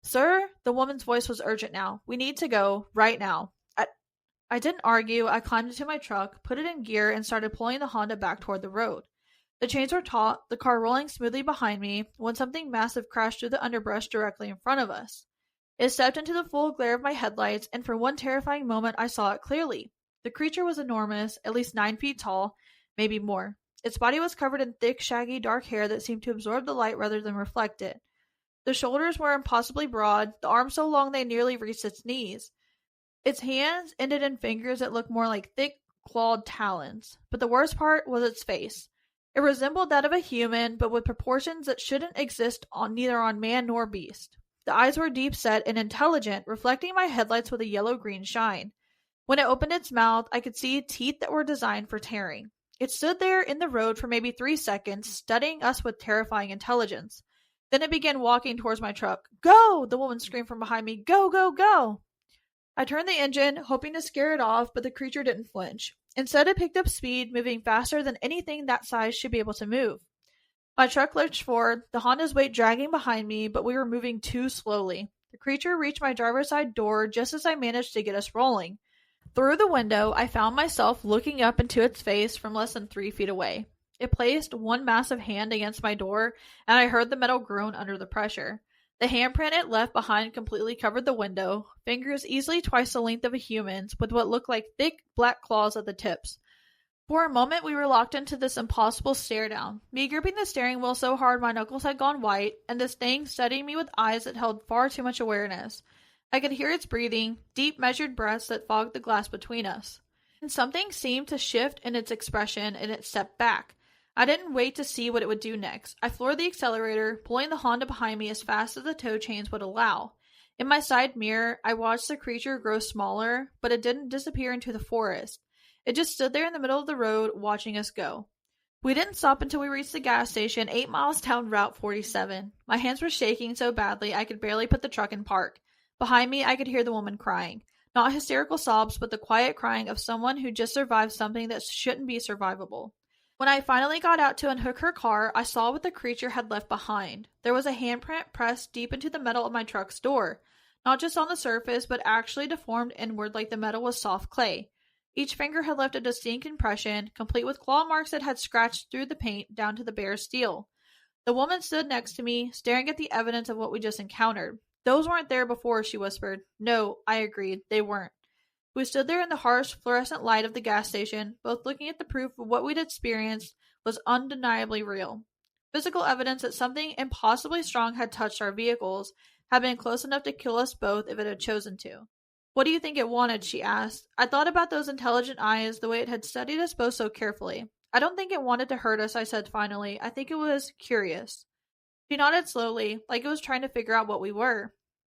Sir, the woman's voice was urgent now. We need to go, right now. I didn't argue. I climbed into my truck, put it in gear, and started pulling the Honda back toward the road. The chains were taut, the car rolling smoothly behind me, when something massive crashed through the underbrush directly in front of us. It stepped into the full glare of my headlights, and for one terrifying moment I saw it clearly. The creature was enormous, at least 9 feet tall, maybe more. Its body was covered in thick, shaggy, dark hair that seemed to absorb the light rather than reflect it. The shoulders were impossibly broad, the arms so long they nearly reached its knees. Its hands ended in fingers that looked more like thick, clawed talons. But the worst part was its face. It resembled that of a human, but with proportions that shouldn't exist neither on man nor beast. The eyes were deep-set and intelligent, reflecting my headlights with a yellow-green shine. When it opened its mouth, I could see teeth that were designed for tearing. It stood there in the road for maybe 3 seconds, studying us with terrifying intelligence. Then it began walking towards my truck. Go! The woman screamed from behind me. Go, go, go! I turned the engine, hoping to scare it off, but the creature didn't flinch. Instead, it picked up speed, moving faster than anything that size should be able to move. My truck lurched forward, the Honda's weight dragging behind me, but we were moving too slowly. The creature reached my driver's side door just as I managed to get us rolling. Through the window, I found myself looking up into its face from less than 3 feet away. It placed one massive hand against my door, and I heard the metal groan under the pressure. The handprint it left behind completely covered the window, fingers easily twice the length of a human's, with what looked like thick, black claws at the tips. For a moment, we were locked into this impossible stare-down, me gripping the steering wheel so hard my knuckles had gone white, and this thing studying me with eyes that held far too much awareness. I could hear its breathing, deep measured breaths that fogged the glass between us. And something seemed to shift in its expression, and it stepped back. I didn't wait to see what it would do next. I floored the accelerator, pulling the Honda behind me as fast as the tow chains would allow. In my side mirror, I watched the creature grow smaller, but it didn't disappear into the forest. It just stood there in the middle of the road, watching us go. We didn't stop until we reached the gas station 8 miles down Route 47. My hands were shaking so badly I could barely put the truck in park. Behind me, I could hear the woman crying. Not hysterical sobs, but the quiet crying of someone who just survived something that shouldn't be survivable. When I finally got out to unhook her car, I saw what the creature had left behind. There was a handprint pressed deep into the metal of my truck's door. Not just on the surface, but actually deformed inward like the metal was soft clay. Each finger had left a distinct impression, complete with claw marks that had scratched through the paint down to the bare steel. The woman stood next to me, staring at the evidence of what we just encountered. Those weren't there before, she whispered. No, I agreed, they weren't. We stood there in the harsh, fluorescent light of the gas station, both looking at the proof of what we'd experienced was undeniably real. Physical evidence that something impossibly strong had touched our vehicles, had been close enough to kill us both if it had chosen to. What do you think it wanted? She asked. I thought about those intelligent eyes, the way it had studied us both so carefully. I don't think it wanted to hurt us, I said finally. I think it was curious. She nodded slowly, like it was trying to figure out what we were.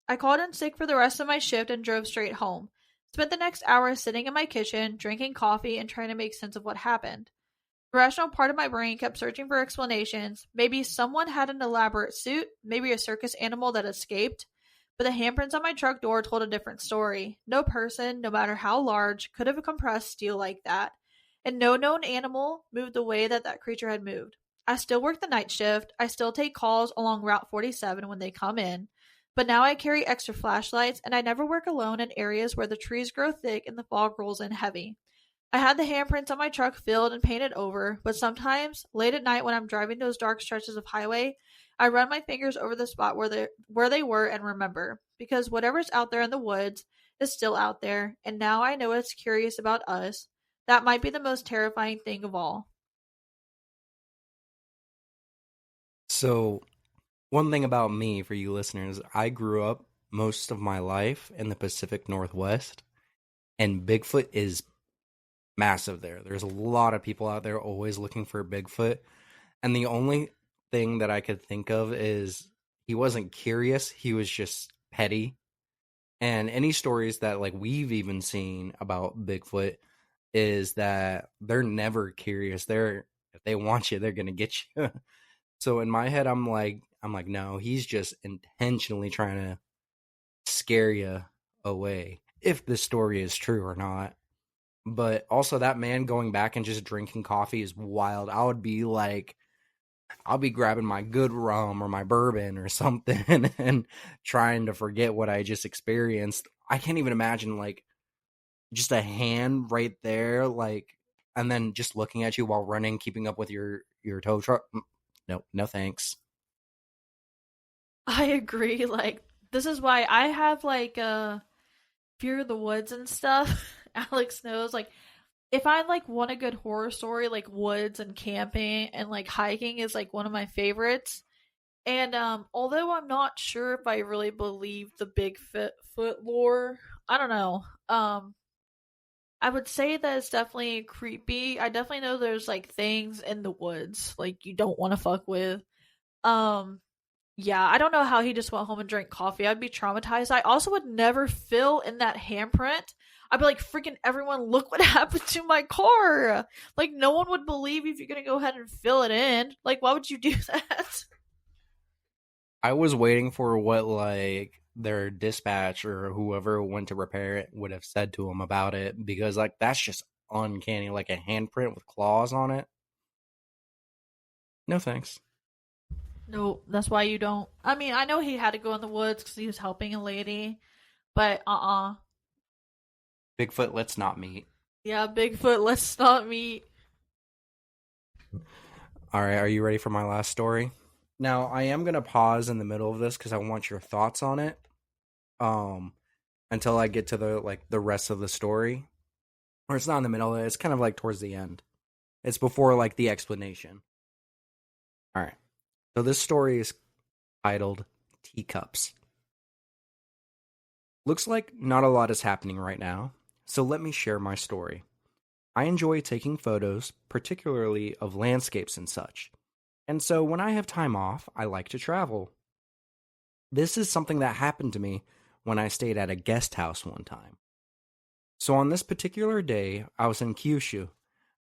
I called in sick for the rest of my shift and drove straight home. Spent the next hour sitting in my kitchen, drinking coffee, and trying to make sense of what happened. The rational part of my brain kept searching for explanations. Maybe someone had an elaborate suit, maybe a circus animal that escaped. But the handprints on my truck door told a different story. No person, no matter how large, could have compressed steel like that. And no known animal moved the way that creature had moved. I still work the night shift. I still take calls along Route 47 when they come in. But now I carry extra flashlights, and I never work alone in areas where the trees grow thick and the fog rolls in heavy. I had the handprints on my truck filled and painted over, but sometimes, late at night when I'm driving those dark stretches of highway, I run my fingers over the spot where they were and remember. Because whatever's out there in the woods is still out there, and now I know it's curious about us. That might be the most terrifying thing of all. So, one thing about me, for you listeners, I grew up most of my life in the Pacific Northwest, and Bigfoot is massive there. There's a lot of people out there always looking for Bigfoot. And the only thing that I could think of is he wasn't curious, he was just petty. And any stories that like we've even seen about Bigfoot is that they're never curious. They're if they want you, they're gonna get you. So in my head, I'm like, no, he's just intentionally trying to scare you away. If this story is true or not. But also that man going back and just drinking coffee is wild. I'll be grabbing my good rum or my bourbon or something and trying to forget what I just experienced. I can't even imagine like just a hand right there, like, and then just looking at you while running, keeping up with your tow truck. No, no thanks. I agree. Like, this is why I have like fear of the woods and stuff. Alex knows. Like, if I like want a good horror story, like woods and camping and like hiking is like one of my favorites. And although I'm not sure if I really believe the Bigfoot lore, I don't know. I would say that it's definitely creepy. I definitely know there's like things in the woods like you don't want to fuck with. Um yeah, I don't know how he just went home and drank coffee. I'd be traumatized. I also would never fill in that handprint. I'd be like, freaking everyone, look what happened to my car. Like, no one would believe if you're going to go ahead and fill it in. Like, why would you do that? I was waiting for what like their dispatch or whoever went to repair it would have said to him about it because like that's just uncanny, like a handprint with claws on it. No thanks. No, that's why you don't. I mean, I know he had to go in the woods because he was helping a lady, but Bigfoot, let's not meet. Yeah, Bigfoot, let's not meet. All right, are you ready for my last story? Now, I am going to pause in the middle of this cuz I want your thoughts on it. Um until I get to the rest of the story. Or it's not in the middle, it's kind of like towards the end. It's before like the explanation. All right. So this story is titled Teacups. Looks like not a lot is happening right now, so let me share my story. I enjoy taking photos, particularly of landscapes and such. And so when I have time off, I like to travel. This is something that happened to me when I stayed at a guest house one time. So on this particular day, I was in Kyushu,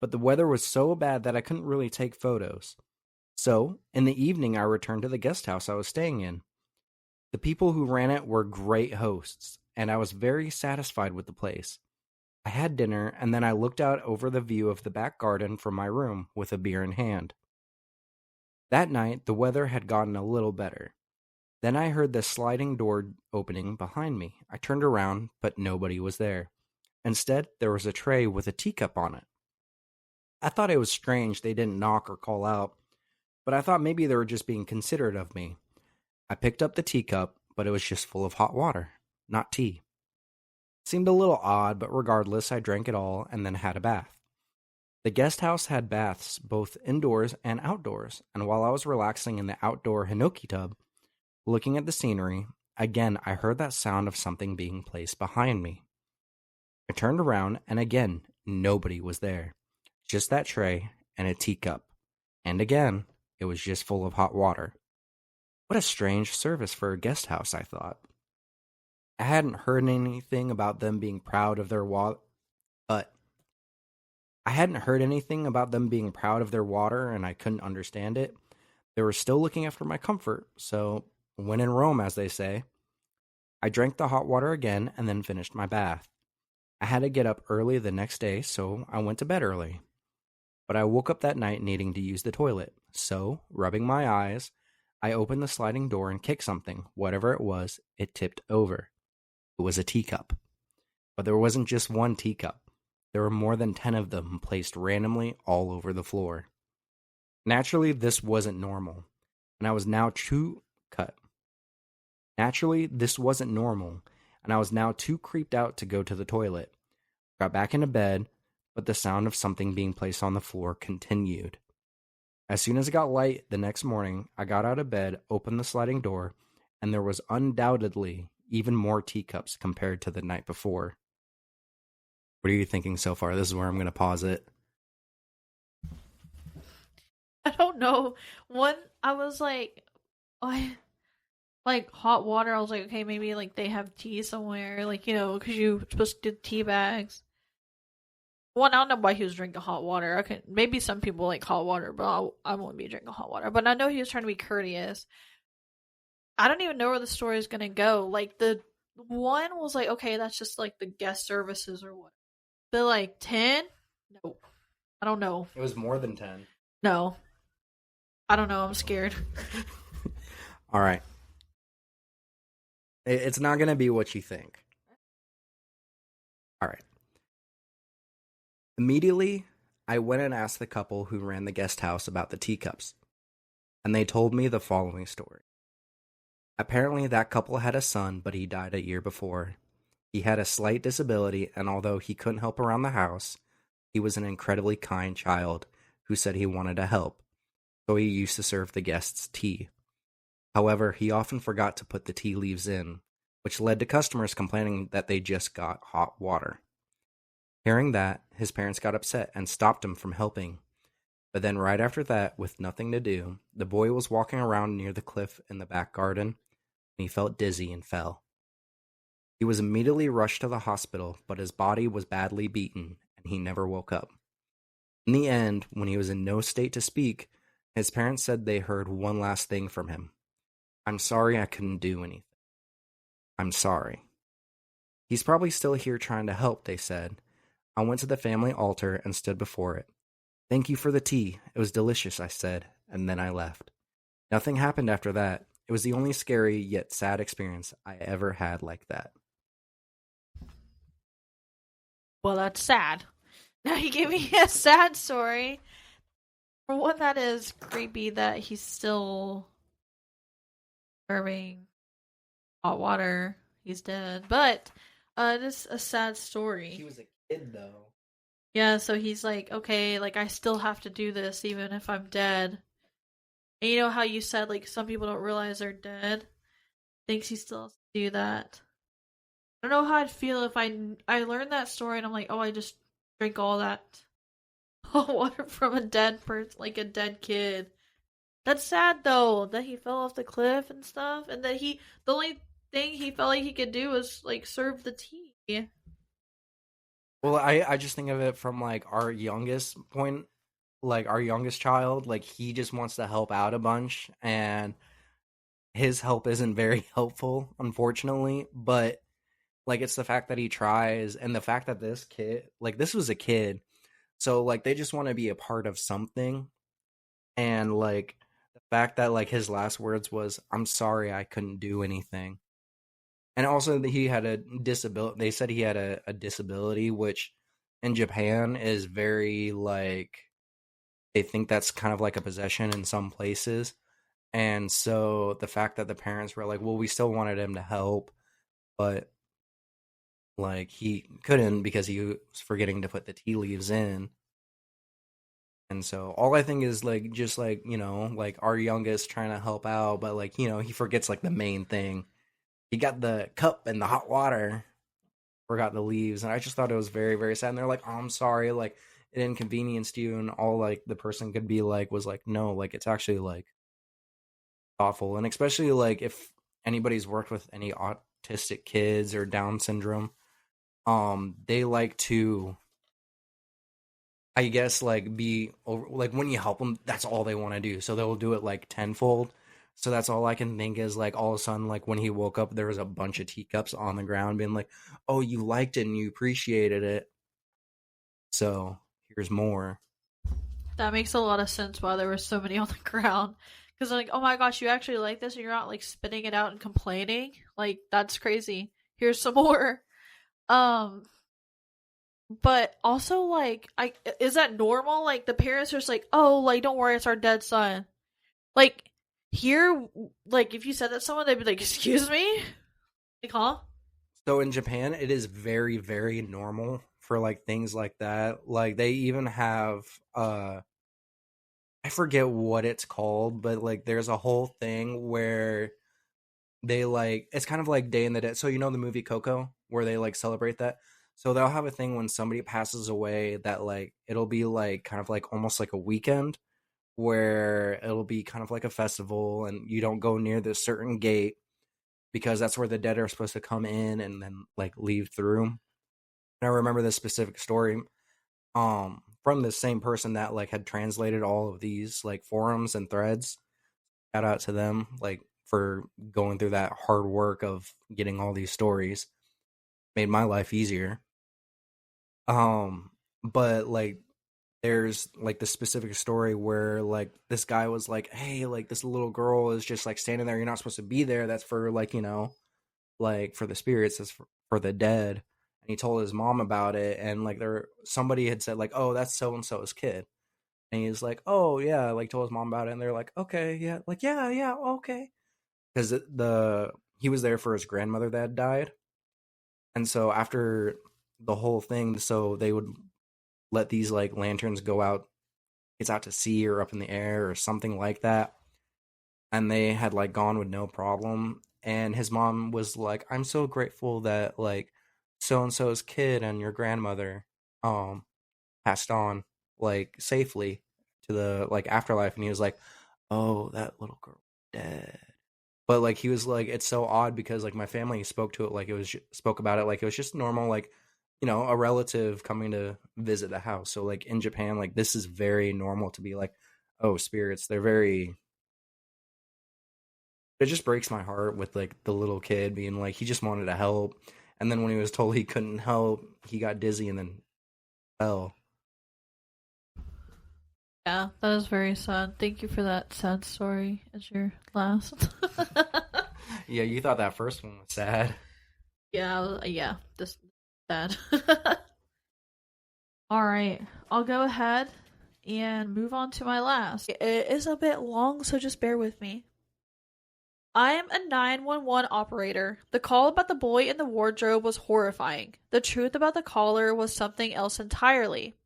but the weather was so bad that I couldn't really take photos. So, in the evening, I returned to the guest house I was staying in. The people who ran it were great hosts, and I was very satisfied with the place. I had dinner, and then I looked out over the view of the back garden from my room with a beer in hand. That night, the weather had gotten a little better. Then I heard the sliding door opening behind me. I turned around, but nobody was there. Instead, there was a tray with a teacup on it. I thought it was strange they didn't knock or call out, but I thought maybe they were just being considerate of me. I picked up the teacup, but it was just full of hot water, not tea. It seemed a little odd, but regardless, I drank it all and then had a bath. The guest house had baths both indoors and outdoors, and while I was relaxing in the outdoor Hinoki tub, looking at the scenery, again I heard that sound of something being placed behind me. I turned around, and again, nobody was there. Just that tray and a teacup. And again, it was just full of hot water. What a strange service for a guest house, I thought. I hadn't heard anything about them being proud of their but I hadn't heard anything about them being proud of their water, and I couldn't understand it. They were still looking after my comfort, so when in Rome, as they say, I drank the hot water again and then finished my bath. I had to get up early the next day, so I went to bed early. But I woke up that night needing to use the toilet, so, rubbing my eyes, I opened the sliding door and kicked something. Whatever it was, it tipped over. It was a teacup. But there wasn't just one teacup. there were more than 10 of them placed randomly all over the floor. Naturally, this wasn't normal, and I was now too cut. Naturally, this wasn't normal, and I was now too creeped out to go to the toilet. Got back into bed, but the sound of something being placed on the floor continued. As soon as it got light the next morning, I got out of bed, opened the sliding door, and there was undoubtedly even more teacups compared to the night before. What are you thinking so far? This is where I'm going to pause it. I don't know. One, I was like, I like hot water. I was like, okay, maybe like they have tea somewhere, like because you're supposed to do tea bags. One, I don't know why he was drinking hot water. Okay, maybe some people like hot water, but I won't be drinking hot water. But I know he was trying to be courteous. I don't even know where the story is gonna go. Like the one was like, okay, that's just like the guest services or what. But like 10, no, I don't know. It was more than 10. No, I don't know. I'm scared. All right. It's not going to be what you think. All right. Immediately, I went and asked the couple who ran the guest house about the teacups, and they told me the following story. Apparently, that couple had a son, but he died a year before. He had a slight disability, and although he couldn't help around the house, he was an incredibly kind child who said he wanted to help, so he used to serve the guests tea. However, he often forgot to put the tea leaves in, which led to customers complaining that they just got hot water. Hearing that, his parents got upset and stopped him from helping. But then right after that, with nothing to do, the boy was walking around near the cliff in the back garden, and he felt dizzy and fell. He was immediately rushed to the hospital, but his body was badly beaten, and he never woke up. In the end, when he was in no state to speak, his parents said they heard one last thing from him. "I'm sorry I couldn't do anything. I'm sorry." He's probably still here trying to help, they said. I went to the family altar and stood before it. "Thank you for the tea. It was delicious," I said, and then I left. Nothing happened after that. It was the only scary yet sad experience I ever had like that. Well, that's sad. Now you gave me a sad story. For one, that is creepy that he's still serving hot water. He's dead, but it is a sad story. He was a kid, though. Yeah, so he's like, okay, like I still have to do this even if I'm dead. And you know how you said like some people don't realize they're dead? Thinks he still has to do that. I don't know how I'd feel if I learned that story and I'm like, oh, I just drink all that hot water from a dead person, like a dead kid. That's sad though that he fell off the cliff and stuff, and that the only thing he felt like he could do was like serve the tea. Well, I just think of it from like our youngest point, like our youngest child, like he just wants to help out a bunch, and his help isn't very helpful, unfortunately. But like it's the fact that he tries, and the fact that this kid, like this was a kid, so like they just want to be a part of something, and like the fact that like his last words was, "I'm sorry I couldn't do anything." And also that he had a disability. They said he had a disability, which in Japan is very like, they think that's kind of like a possession in some places. And so the fact that the parents were like, well, we still wanted him to help, but like he couldn't because he was forgetting to put the tea leaves in. And so all I think is like, just like, like our youngest trying to help out, but like, he forgets like the main thing. He got the cup and the hot water, forgot the leaves, and I just thought it was very, very sad. And they're like, "Oh, I'm sorry, like it inconvenienced you," and all like the person could be like was like, "No, like it's actually like thoughtful," and especially like if anybody's worked with any autistic kids or Down syndrome, they like to, I guess, like be over, like when you help them, that's all they want to do, so they'll do it like tenfold. So that's all I can think is like all of a sudden, like when he woke up, there was a bunch of teacups on the ground being like, "Oh, you liked it and you appreciated it. So here's more." That makes a lot of sense why there were so many on the ground. Because like, oh my gosh, you actually like this, and you're not like spitting it out and complaining. Like that's crazy. Here's some more. Um, But also, like, I is that normal? Like, the parents are just like, "Oh, like, don't worry, it's our dead son." Like, here, like, if you said that to someone, they'd be like, "Excuse me?" Like, huh? So in Japan, it is very, very normal for like things like that. Like they even have I forget what it's called, but like there's a whole thing where they like it's kind of like Day in the Dead. So you know the movie Coco where they like celebrate that. So they'll have a thing when somebody passes away that like it'll be like kind of like almost like a weekend where it'll be kind of like a festival and you don't go near this certain gate because that's where the dead are supposed to come in and then like leave through. And I remember this specific story from the same person that like had translated all of these like forums and threads. Shout out to them like for going through that hard work of getting all these stories. Made my life easier. Um but like there's like the specific story where like this guy was like, "Hey, like this little girl is just like standing there. You're not supposed to be there. That's for like, like for the spirits, that's for the dead." And he told his mom about it and like somebody had said like, "Oh, that's so and so's kid." And he's like, "Oh yeah," like told his mom about it, and they're like, "Okay, yeah," like yeah, yeah, okay, because he was there for his grandmother that had died, and so after the whole thing, so they would let these like lanterns go out, it's out to sea or up in the air or something like that, and they had like gone with no problem. And his mom was like, "I'm so grateful that like so and so's kid and your grandmother um passed on like safely to the like afterlife." And he was like, "Oh, that little girl dead." But like he was like, it's so odd because like my family spoke to it like spoke about it like it was just normal, like a relative coming to visit the house. So like in Japan, like this is very normal to be like, oh, spirits. They're very. It just breaks my heart with like the little kid being like he just wanted to help, and then when he was told he couldn't help, he got dizzy and then fell. Yeah, that is very sad. Thank you for that sad story as your last. Yeah, you thought that first one was sad. Yeah, yeah, this sad. All right, I'll go ahead and move on to my last. It is a bit long, so just bear with me. I am a 911 operator. The call about the boy in the wardrobe was horrifying. The truth about the caller was something else entirely.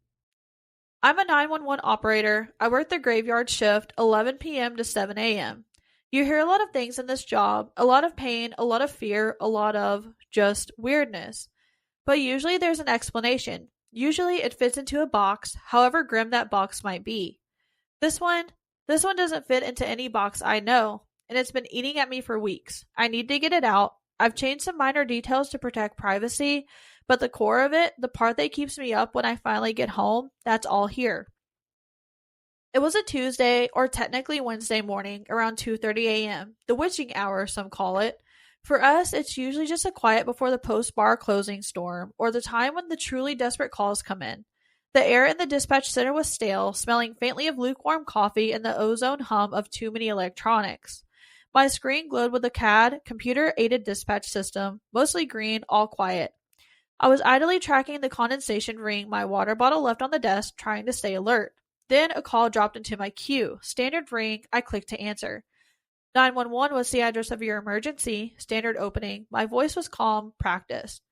I'm a 911 operator. I work the graveyard shift, 11 p.m. to 7 a.m. You hear a lot of things in this job, a lot of pain, a lot of fear, a lot of just weirdness. But usually there's an explanation. Usually it fits into a box, however grim that box might be. This one, this one doesn't fit into any box I know, and it's been eating at me for weeks. I need to get it out. I've changed some minor details to protect privacy, but the core of it, the part that keeps me up when I finally get home, that's all here. It was a Tuesday, or technically Wednesday morning, around 2:30 a.m., the witching hour, some call it. For us, it's usually just a quiet before the post-bar closing storm, or the time when the truly desperate calls come in. The air in the dispatch center was stale, smelling faintly of lukewarm coffee and the ozone hum of too many electronics. My screen glowed with a CAD, computer-aided dispatch system, mostly green, all quiet. I was idly tracking the condensation ring my water bottle left on the desk, trying to stay alert. Then a call dropped into my queue. Standard ring, I clicked to answer. 911 was the address of your emergency. Standard opening. My voice was calm, practiced.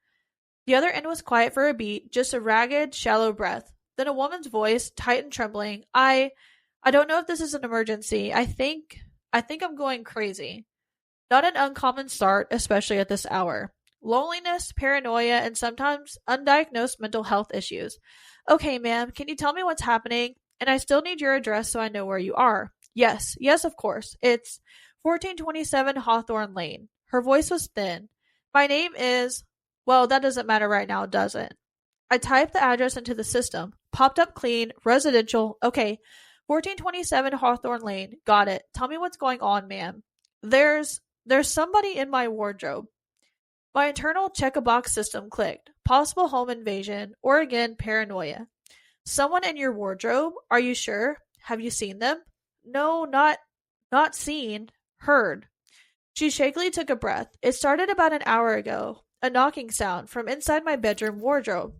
The other end was quiet for a beat, just a ragged, shallow breath. Then a woman's voice, tight and trembling. I don't know if this is an emergency. I think I'm going crazy. Not an uncommon start, especially at this hour. Loneliness, paranoia, and sometimes undiagnosed mental health issues. Okay, ma'am, can you tell me what's happening? And I still need your address so I know where you are. Yes, yes, of course. It's 1427 Hawthorne Lane. Her voice was thin. My name is. Well, that doesn't matter right now, does it? I typed the address into the system. Popped up clean, residential. Okay, 1427 Hawthorne Lane. Got it. Tell me what's going on, ma'am. There's somebody in my wardrobe. My internal check-a-box system clicked. Possible home invasion, or again, paranoia. Someone in your wardrobe? Are you sure? Have you seen them? No, not seen. Heard. She shakily took a breath. It started about an hour ago. A knocking sound from inside my bedroom wardrobe.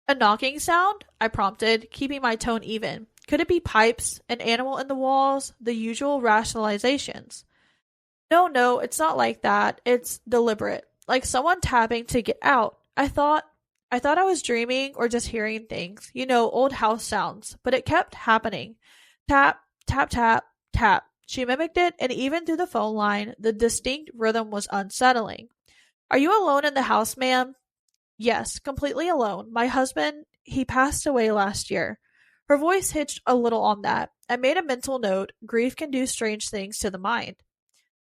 A knocking sound? I prompted, keeping my tone even. Could it be pipes, an animal in the walls, the usual rationalizations? No, no, it's not like that. It's deliberate. Like someone tapping to get out. I thought I was dreaming or just hearing things. Old house sounds. But it kept happening. Tap, tap, tap, tap. She mimicked it, and even through the phone line, the distinct rhythm was unsettling. Are you alone in the house, ma'am? Yes, completely alone. My husband, he passed away last year. Her voice hitched a little on that. I made a mental note. Grief can do strange things to the mind.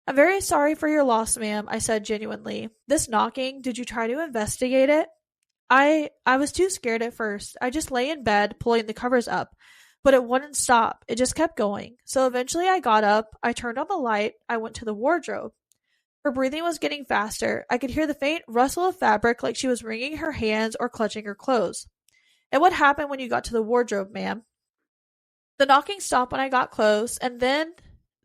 I'm very sorry for your loss, ma'am, I said genuinely. This knocking, did you try to investigate it? I was too scared at first. I just lay in bed, pulling the covers up. But it wouldn't stop. It just kept going. So eventually I got up, I turned on the light, I went to the wardrobe. Her breathing was getting faster. I could hear the faint rustle of fabric like she was wringing her hands or clutching her clothes. And what happened when you got to the wardrobe, ma'am? The knocking stopped when I got close, and then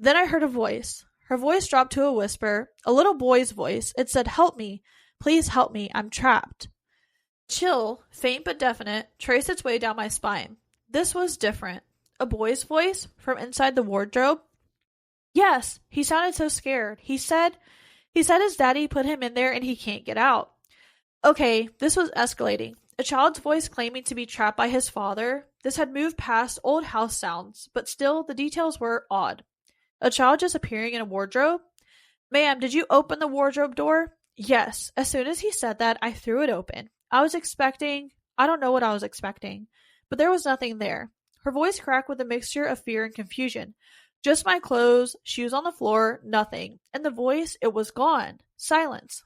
I heard a voice. Her voice dropped to a whisper, a little boy's voice. It said, "Help me. Please help me. I'm trapped." Chill, faint but definite, traced its way down my spine. This was different. A boy's voice from inside the wardrobe? Yes, he sounded so scared. He said his daddy put him in there and he can't get out. Okay, this was escalating. A child's voice claiming to be trapped by his father. This had moved past old house sounds, but still the details were odd. A child just appearing in a wardrobe? Ma'am, did you open the wardrobe door? Yes. As soon as he said that, I threw it open. I don't know what I was expecting, but there was nothing there. Her voice cracked with a mixture of fear and confusion. Just my clothes, shoes on the floor, nothing. And the voice, it was gone. Silence.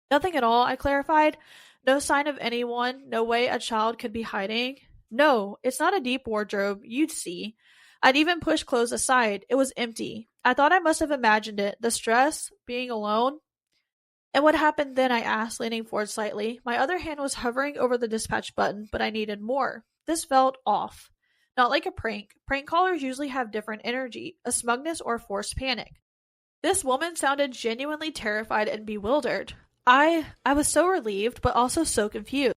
Nothing at all, I clarified. No sign of anyone, no way a child could be hiding. No, it's not a deep wardrobe, you'd see. I'd even pushed clothes aside. It was empty. I thought I must have imagined it. The stress, being alone. And what happened then? I asked, leaning forward slightly. My other hand was hovering over the dispatch button, but I needed more. This felt off. Not like a prank. Prank callers usually have different energy, a smugness or forced panic. This woman sounded genuinely terrified and bewildered. I was so relieved, but also so confused.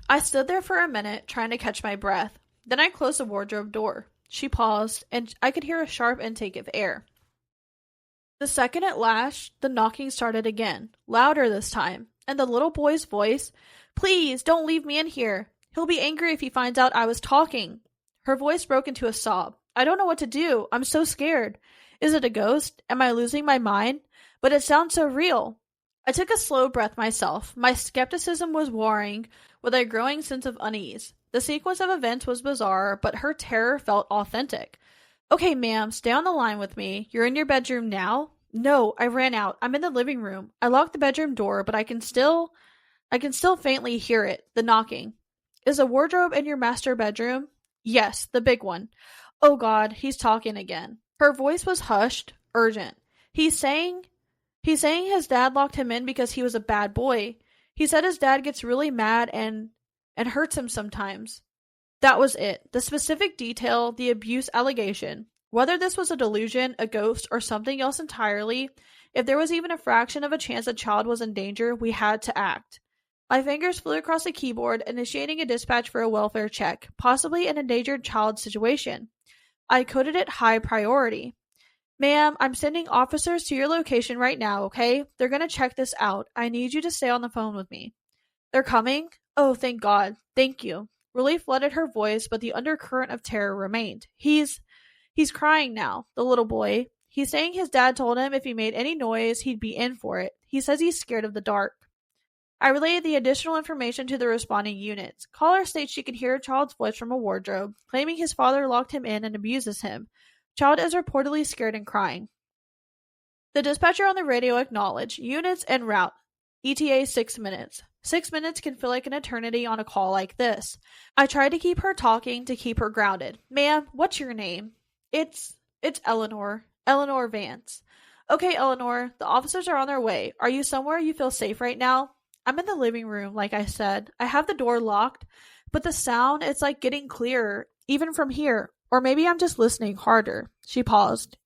I stood there for a minute, trying to catch my breath. Then I closed the wardrobe door. She paused, and I could hear a sharp intake of air. The second it lashed, the knocking started again, louder this time, and the little boy's voice, "Please, don't leave me in here. He'll be angry if he finds out I was talking." Her voice broke into a sob. I don't know what to do. I'm so scared. Is it a ghost? Am I losing my mind? But it sounds so real. I took a slow breath myself. My skepticism was warring with a growing sense of unease. The sequence of events was bizarre, but her terror felt authentic. Okay, ma'am, stay on the line with me. You're in your bedroom now? No, I ran out. I'm in the living room. I locked the bedroom door, but I can still faintly hear it, the knocking. Is a wardrobe in your master bedroom? Yes, the big one. Oh God, he's talking again. Her voice was hushed, urgent. He's saying his dad locked him in because he was a bad boy. He said his dad gets really mad and hurts him sometimes. That was it. The specific detail, the abuse allegation. Whether this was a delusion, a ghost, or something else entirely, if there was even a fraction of a chance a child was in danger, we had to act. My fingers flew across the keyboard, initiating a dispatch for a welfare check, possibly an endangered child situation. I coded it high priority. Ma'am, I'm sending officers to your location right now, okay? They're gonna check this out. I need you to stay on the phone with me. They're coming? Oh, thank God. Thank you. Relief flooded her voice, but the undercurrent of terror remained. He's crying now, the little boy. He's saying his dad told him if he made any noise, he'd be in for it. He says he's scared of the dark. I relayed the additional information to the responding units. Caller states she can hear a child's voice from a wardrobe, claiming his father locked him in and abuses him. Child is reportedly scared and crying. The dispatcher on the radio acknowledged. Units en route. ETA 6 minutes. 6 minutes can feel like an eternity on a call like this. I tried to keep her talking to keep her grounded. Ma'am, what's your name? It's Eleanor. Eleanor Vance. Okay, Eleanor, the officers are on their way. Are you somewhere you feel safe right now? I'm in the living room, like I said. I have the door locked, but the sound, it's like getting clearer, even from here. Or maybe I'm just listening harder. She paused.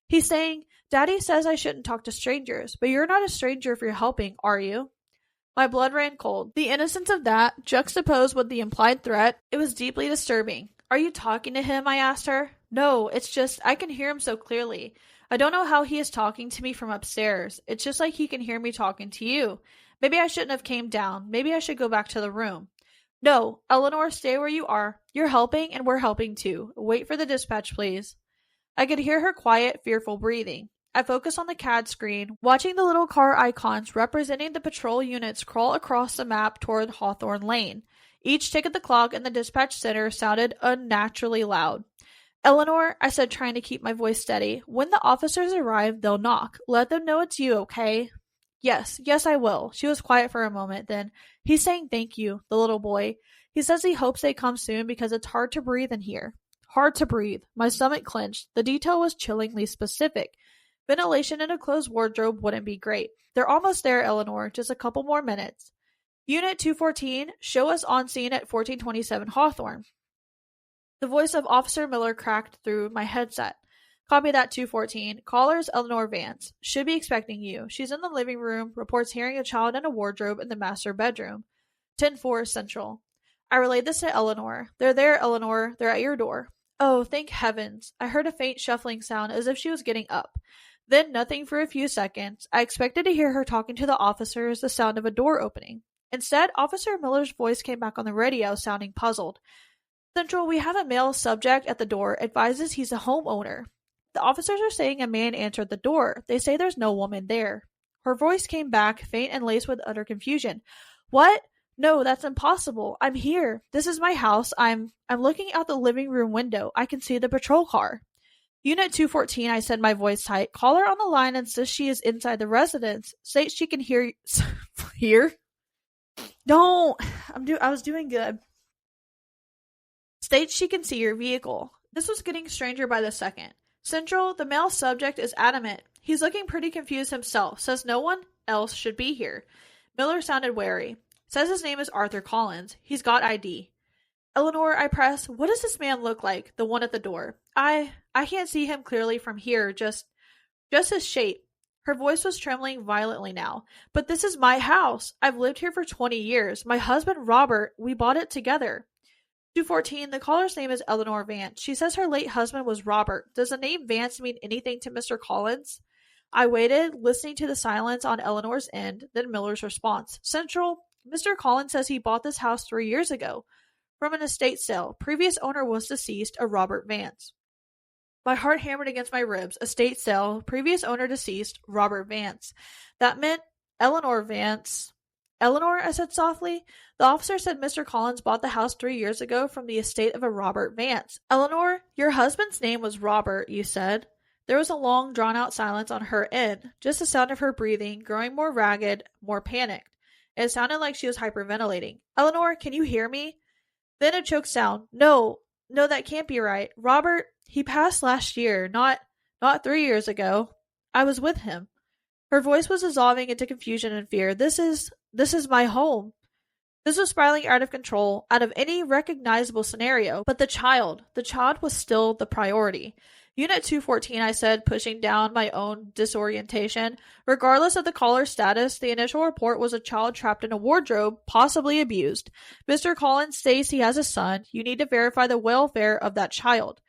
He's saying, Daddy says I shouldn't talk to strangers, but you're not a stranger if you're helping, are you? My blood ran cold. The innocence of that, juxtaposed with the implied threat, it was deeply disturbing. Are you talking to him? I asked her. No, it's just, I can hear him so clearly. I don't know how he is talking to me from upstairs. It's just like he can hear me talking to you. Maybe I shouldn't have came down. Maybe I should go back to the room. No, Eleanor, stay where you are. You're helping, and we're helping too. Wait for the dispatch, please. I could hear her quiet, fearful breathing. I focused on the CAD screen, watching the little car icons representing the patrol units crawl across the map toward Hawthorne Lane. Each tick of the clock in the dispatch center sounded unnaturally loud. Eleanor, I said, trying to keep my voice steady, when the officers arrive, they'll knock. Let them know it's you, okay? Yes, I will. She was quiet for a moment, then, he's saying thank you, the little boy. He says he hopes they come soon because it's hard to breathe in here. Hard to breathe. My stomach clenched. The detail was chillingly specific. Ventilation in a closed wardrobe wouldn't be great. They're almost there, Eleanor. Just a couple more minutes. Unit 214, show us on scene at 1427 Hawthorne. The voice of Officer Miller cracked through my headset. Copy that, 214. Caller's Eleanor Vance. Should be expecting you. She's in the living room. Reports hearing a child in a wardrobe in the master bedroom. 10-4 Central. I relayed this to Eleanor. They're there, Eleanor. They're at your door. Oh, thank heavens. I heard a faint shuffling sound as if she was getting up. Then nothing for a few seconds. I expected to hear her talking to the officers, the sound of a door opening. Instead, Officer Miller's voice came back on the radio, sounding puzzled. Central, we have a male subject at the door, advises he's a homeowner. The officers are saying a man answered the door. They say there's no woman there. Her voice came back, faint and laced with utter confusion. What? No, that's impossible. I'm here. This is my house. I'm looking out the living room window. I can see the patrol car. Unit 214, I said, my voice tight. Call her on the line and says she is inside the residence. Say she can hear here? Don't. I was doing good. States she can see your vehicle. This was getting stranger by the second. Central, the male subject is adamant. He's looking pretty confused himself. Says no one else should be here. Miller sounded wary. Says his name is Arthur Collins. He's got ID. Eleanor, I press. What does this man look like? The one at the door. I can't see him clearly from here. Just his shape. Her voice was trembling violently now. But this is my house. I've lived here for 20 years. My husband, Robert, we bought it together. 214, the caller's name is Eleanor Vance. She says her late husband was Robert. Does the name Vance mean anything to Mr. Collins? I waited, listening to the silence on Eleanor's end, then Miller's response. Central, Mr. Collins says he bought this house 3 years ago from an estate sale. Previous owner was deceased, a Robert Vance. My heart hammered against my ribs. Estate sale, previous owner deceased, Robert Vance. That meant Eleanor Vance. Eleanor, I said softly. The officer said Mr. Collins bought the house 3 years ago from the estate of a Robert Vance. Eleanor, your husband's name was Robert, you said. There was a long, drawn-out silence on her end, just the sound of her breathing, growing more ragged, more panicked. It sounded like she was hyperventilating. Eleanor, can you hear me? Then a choked sound. No, that can't be right. Robert, he passed last year, not 3 years ago. I was with him. Her voice was dissolving into confusion and fear. This is my home. This was spiraling out of control, out of any recognizable scenario. But the child was still the priority. Unit 214, I said, pushing down my own disorientation. Regardless of the caller's status, the initial report was a child trapped in a wardrobe, possibly abused. Mr. Collins states he has a son. You need to verify the welfare of that child.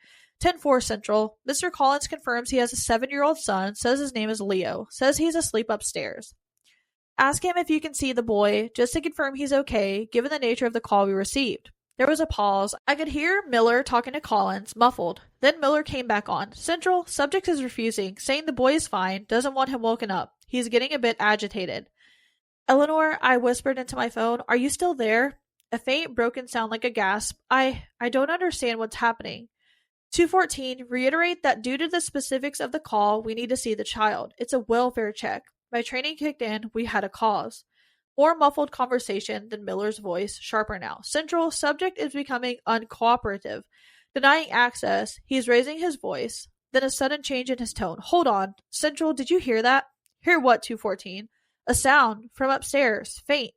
10-4 Central. Mr. Collins confirms he has a 7-year-old son, says his name is Leo, says he's asleep upstairs. Ask him if you can see the boy, just to confirm he's okay, given the nature of the call we received. There was a pause. I could hear Miller talking to Collins, muffled. Then Miller came back on. Central, subject is refusing, saying the boy is fine, doesn't want him woken up. He's getting a bit agitated. Eleanor, I whispered into my phone, are you still there? A faint, broken sound like a gasp. I don't understand what's happening. 214, reiterate that due to the specifics of the call, we need to see the child. It's a welfare check. My training kicked in. We had a cause. More muffled conversation than Miller's voice, sharper now. Central, subject is becoming uncooperative. Denying access, he's raising his voice. Then a sudden change in his tone. Hold on. Central, did you hear that? Hear what, 214? A sound from upstairs, faint,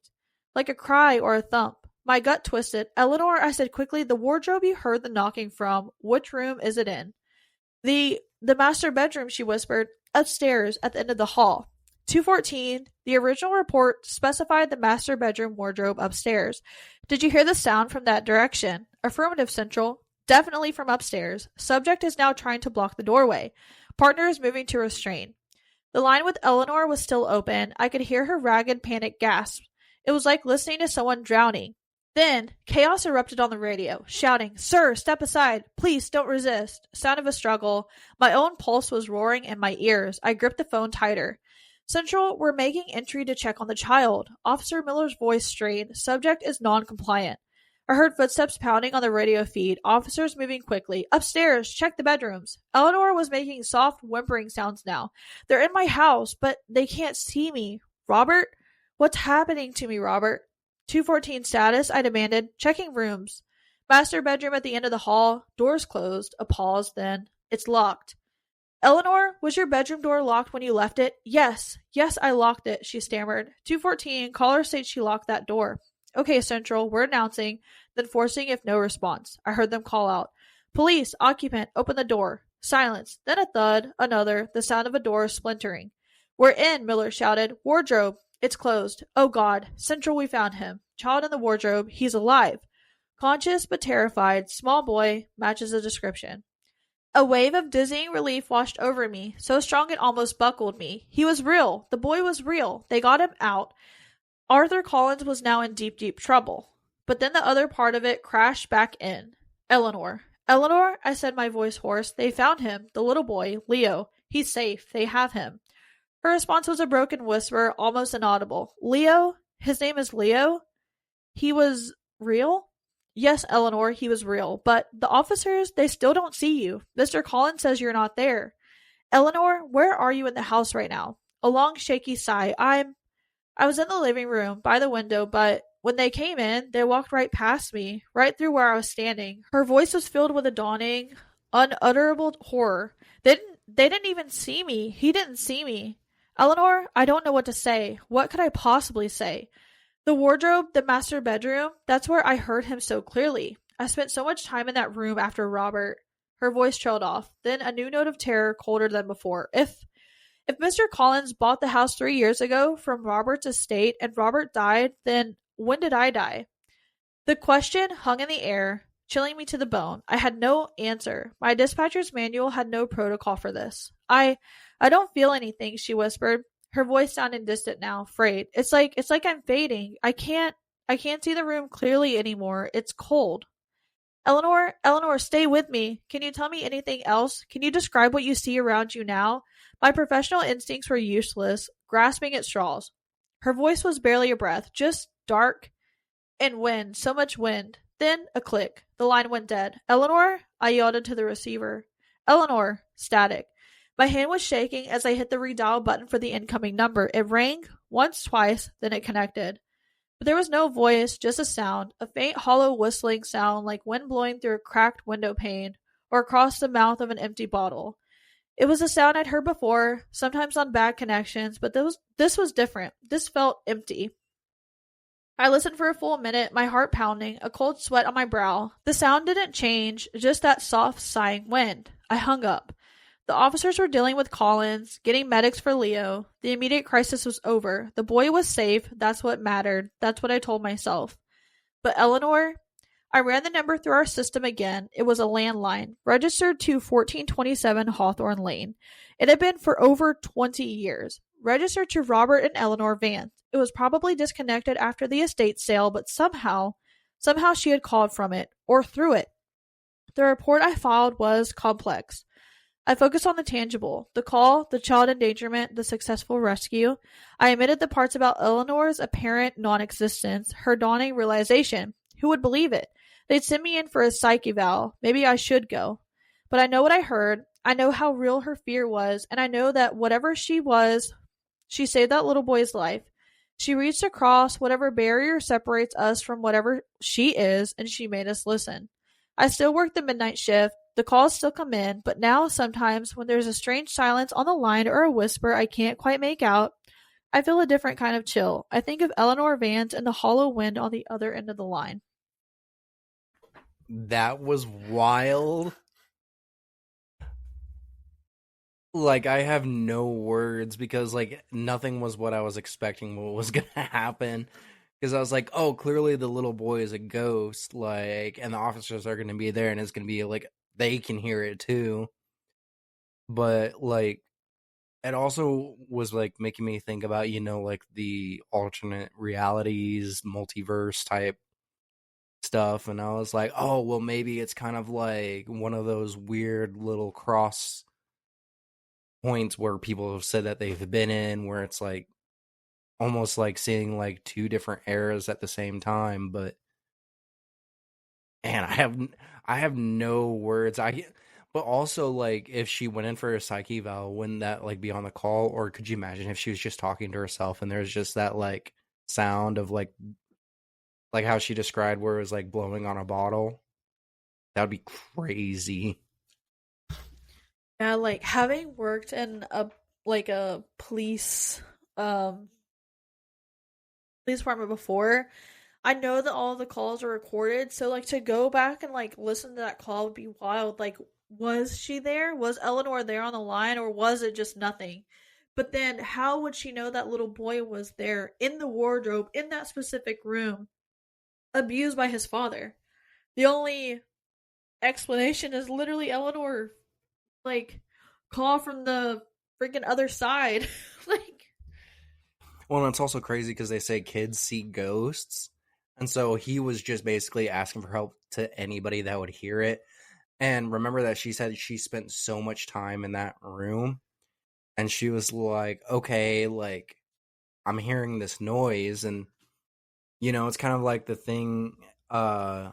like a cry or a thump. My gut twisted. Eleanor, I said quickly, the wardrobe you heard the knocking from. Which room is it in? The master bedroom, she whispered. upstairs at the end of the hall. 214, the original report specified the master bedroom wardrobe upstairs. Did you hear the sound from that direction? Affirmative, Central. Definitely from upstairs. Subject is now trying to block the doorway. Partner is moving to restrain. The line with Eleanor was still open. I could hear her ragged, panicked gasp. It was like listening to someone drowning. Then, chaos erupted on the radio, shouting, "Sir, step aside! Please, don't resist!" Sound of a struggle. My own pulse was roaring in my ears. I gripped the phone tighter. Central, we're making entry to check on the child. Officer Miller's voice strained. Subject is non-compliant. I heard footsteps pounding on the radio feed. Officers moving quickly. Upstairs, check the bedrooms. Eleanor was making soft, whimpering sounds now. They're in my house, but they can't see me. Robert? What's happening to me, Robert? 214 status, I demanded. Checking rooms. Master bedroom at the end of the hall. Doors closed. A pause, then. It's locked. Eleanor, was your bedroom door locked when you left it? Yes, I locked it, she stammered. 214, caller states she locked that door. Okay, Central, we're announcing, then forcing if no response. I heard them call out. Police, occupant, open the door. Silence, then a thud, another, the sound of a door splintering. We're in, Miller shouted. Wardrobe. It's closed. Oh God. Central, we found him. Child in the wardrobe. He's alive. Conscious but terrified. Small boy. Matches the description. A wave of dizzying relief washed over me, so strong it almost buckled me. He was real. The boy was real. They got him out. Arthur Collins was now in deep, deep trouble. But then the other part of it crashed back in. Eleanor. Eleanor, I said, my voice hoarse. They found him. The little boy, Leo. He's safe. They have him. Her response was a broken whisper, almost inaudible. Leo? His name is Leo? He was real? Yes, Eleanor, he was real. But the officers, they still don't see you. Mr. Collins says you're not there. Eleanor, where are you in the house right now? A long, shaky sigh. I was in the living room, by the window, but when they came in, they walked right past me, right through where I was standing. Her voice was filled with a dawning, unutterable horror. They didn't even see me. He didn't see me. Eleanor, I don't know what to say. What could I possibly say? The wardrobe, the master bedroom, that's where I heard him so clearly. I spent so much time in that room after Robert. Her voice trailed off. Then a new note of terror, colder than before. If Mr. Collins bought the house 3 years ago from Robert's estate and Robert died, then when did I die? The question hung in the air, chilling me to the bone. I had no answer. My dispatcher's manual had no protocol for this. I don't feel anything, she whispered. Her voice sounded distant now, frayed. It's like I'm fading. I can't see the room clearly anymore. It's cold. Eleanor, stay with me. Can you tell me anything else? Can you describe what you see around you now? My professional instincts were useless, grasping at straws. Her voice was barely a breath, just dark and wind, so much wind. Then a click. The line went dead. Eleanor? I yelled into the receiver. Eleanor. Static. My hand was shaking as I hit the redial button for the incoming number. It rang once, twice, then it connected. But there was no voice, just a sound, a faint hollow whistling sound like wind blowing through a cracked window pane or across the mouth of an empty bottle. It was a sound I'd heard before, sometimes on bad connections, but this was different. This felt empty. I listened for a full minute, my heart pounding, a cold sweat on my brow. The sound didn't change, just that soft, sighing wind. I hung up. The officers were dealing with Collins, getting medics for Leo. The immediate crisis was over. The boy was safe. That's what mattered. That's what I told myself. But Eleanor? I ran the number through our system again. It was a landline, registered to 1427 Hawthorne Lane. It had been for over 20 years. Registered to Robert and Eleanor Vance. It was probably disconnected after the estate sale, but somehow she had called from it, or through it. The report I filed was complex. I focused on the tangible, the call, the child endangerment, the successful rescue. I omitted the parts about Eleanor's apparent non-existence, her dawning realization. Who would believe it? They'd send me in for a psych eval. Maybe I should go. But I know what I heard. I know how real her fear was, and I know that whatever she was, she saved that little boy's life. She reached across whatever barrier separates us from whatever she is, and she made us listen. I still work the midnight shift. The calls still come in, but now sometimes when there's a strange silence on the line or a whisper I can't quite make out, I feel a different kind of chill. I think of Eleanor Vance and the hollow wind on the other end of the line. That was wild. Like, I have no words because, like, nothing was what I was expecting what was gonna happen. Because I was like, oh, clearly the little boy is a ghost, like, and the officers are gonna be there, and it's gonna be like they can hear it too. But like, it also was like making me think about, like the alternate realities, multiverse type stuff, and I was like, oh, well, maybe it's kind of like one of those weird little cross points where people have said that they've been in, where it's like almost like seeing like two different eras at the same time. But man, I have no words. But also, like, if she went in for a psych eval, wouldn't that like be on the call? Or could you imagine if she was just talking to herself and there's just that like sound of like how she described where it was like blowing on a bottle? That would be crazy. Yeah, like having worked in a um police department before, I know that all the calls are recorded, so like to go back and like listen to that call would be wild. Like, was she there? Was Eleanor there on the line, or was it just nothing? But then how would she know that little boy was there in the wardrobe in that specific room, abused by his father? The only explanation is literally Eleanor like call from the freaking other side. Like, Well, and it's also crazy because they say kids see ghosts. And so he was just basically asking for help to anybody that would hear it. And remember that she said she spent so much time in that room. And she was like, okay, like, I'm hearing this noise. And, it's kind of like the thing, like,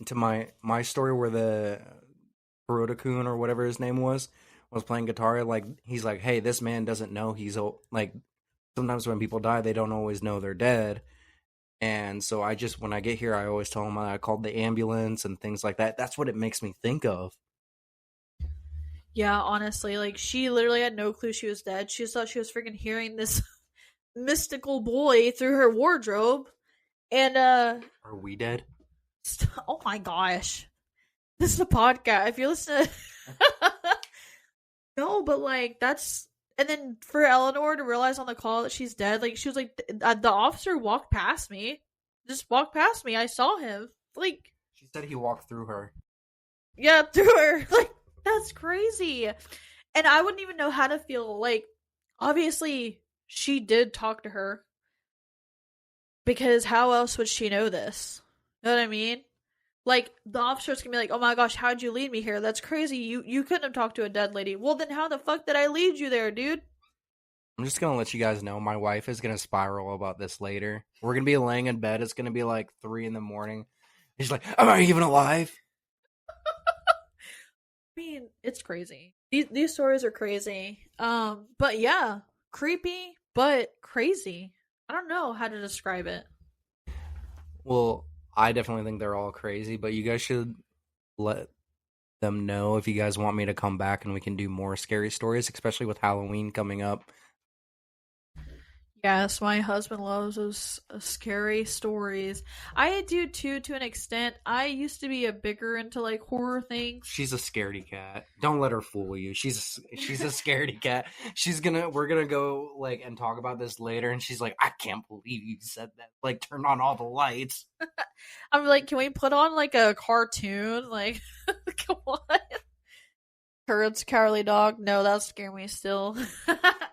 to my story where the Kuroda-kun or whatever his name was playing guitar. Like, he's like, hey, this man doesn't know he's old. Like, sometimes when people die, they don't always know they're dead. And so when I get here, I always tell them I called the ambulance and things like that. That's what it makes me think of. yeah, honestly, like she literally had no clue she was dead. She just thought she was freaking hearing this mystical boy through her wardrobe. And Are we dead? oh my gosh. This is a podcast. If you're listening no, but like that's and then for Eleanor to realize on the call that she's dead, like she was like the officer walked past me. Just walked past me. I saw him. Like, She said he walked through her. yeah, through her. Like, that's crazy. And I wouldn't even know how to feel. Like, obviously, she did talk to her because how else would she know this? You know what I mean? Like, the officers can be like, "Oh my gosh, how'd you lead me here? That's crazy. You couldn't have talked to a dead lady." Well, then how the fuck did I lead you there, dude? I'm just going to let you guys know my wife is going to spiral about this later. We're going to be laying in bed. It's going to be like 3 in the morning. She's like, am I even alive? I mean, it's crazy. These stories are crazy. But yeah, creepy but crazy. I don't know how to describe it. Well, I definitely think they're all crazy, but you guys should let them know if you guys want me to come back and we can do more scary stories, especially with Halloween coming up. Yes, my husband loves those scary stories. I do too, to an extent. I used to be a bigger into like horror things. She's a scaredy cat. Don't let her fool you. She's a scaredy cat. We're gonna go like and talk about this later, and she's like, I can't believe you said that. Like, turn on all the lights. I'm like, can we put on like a cartoon? Like, come on. Courage, cowardly dog. No, that scared me still.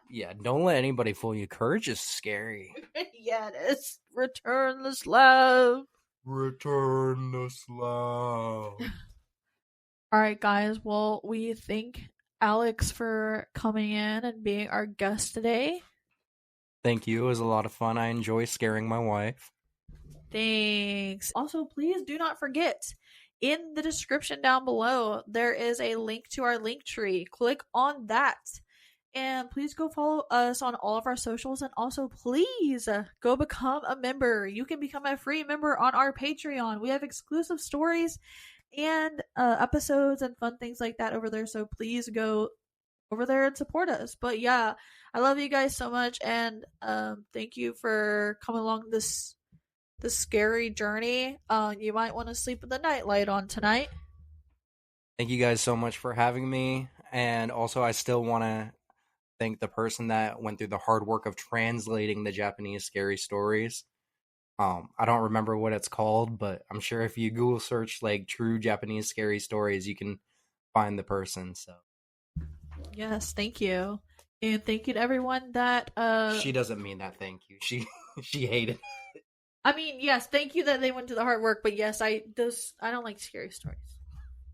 Yeah, don't let anybody fool you. Courage is scary. Yeah, it is. Return this love. Return the slow. All right, guys. Well, we thank Alex for coming in and being our guest today. Thank you. It was a lot of fun. I enjoy scaring my wife. Thanks. Also, please do not forget in the description down below, there is a link to our link tree. Click on that. And please go follow us on all of our socials. And also, please go become a member. You can become a free member on our Patreon. We have exclusive stories and episodes and fun things like that over there. So please go over there and support us. But yeah, I love you guys so much. And thank you for coming along this scary journey. You might want to sleep with the nightlight on tonight. Thank you guys so much for having me. And also, I still want to thank the person that went through the hard work of translating the Japanese scary stories. I don't remember what it's called, but I'm sure if you Google search like true Japanese scary stories, you can find the person. So Yes, thank you. And thank you to everyone that she doesn't mean that. Thank you. She hated. I mean, yes, thank you that they went to the hard work, but yes, I don't like scary stories.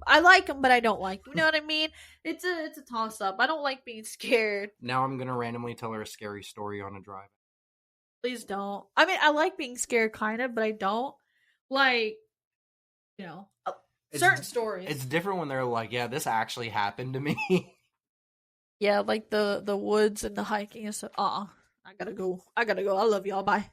I like them, but I don't like them. You know what I mean? It's a toss up. I don't like being scared. Now I'm gonna randomly tell her a scary story on a drive. Please don't. I mean, I like being scared, kind of, but I don't like certain stories. It's different when they're like, "Yeah, this actually happened to me." Yeah, like the woods and the hiking and stuff. I gotta go. I love y'all. Bye.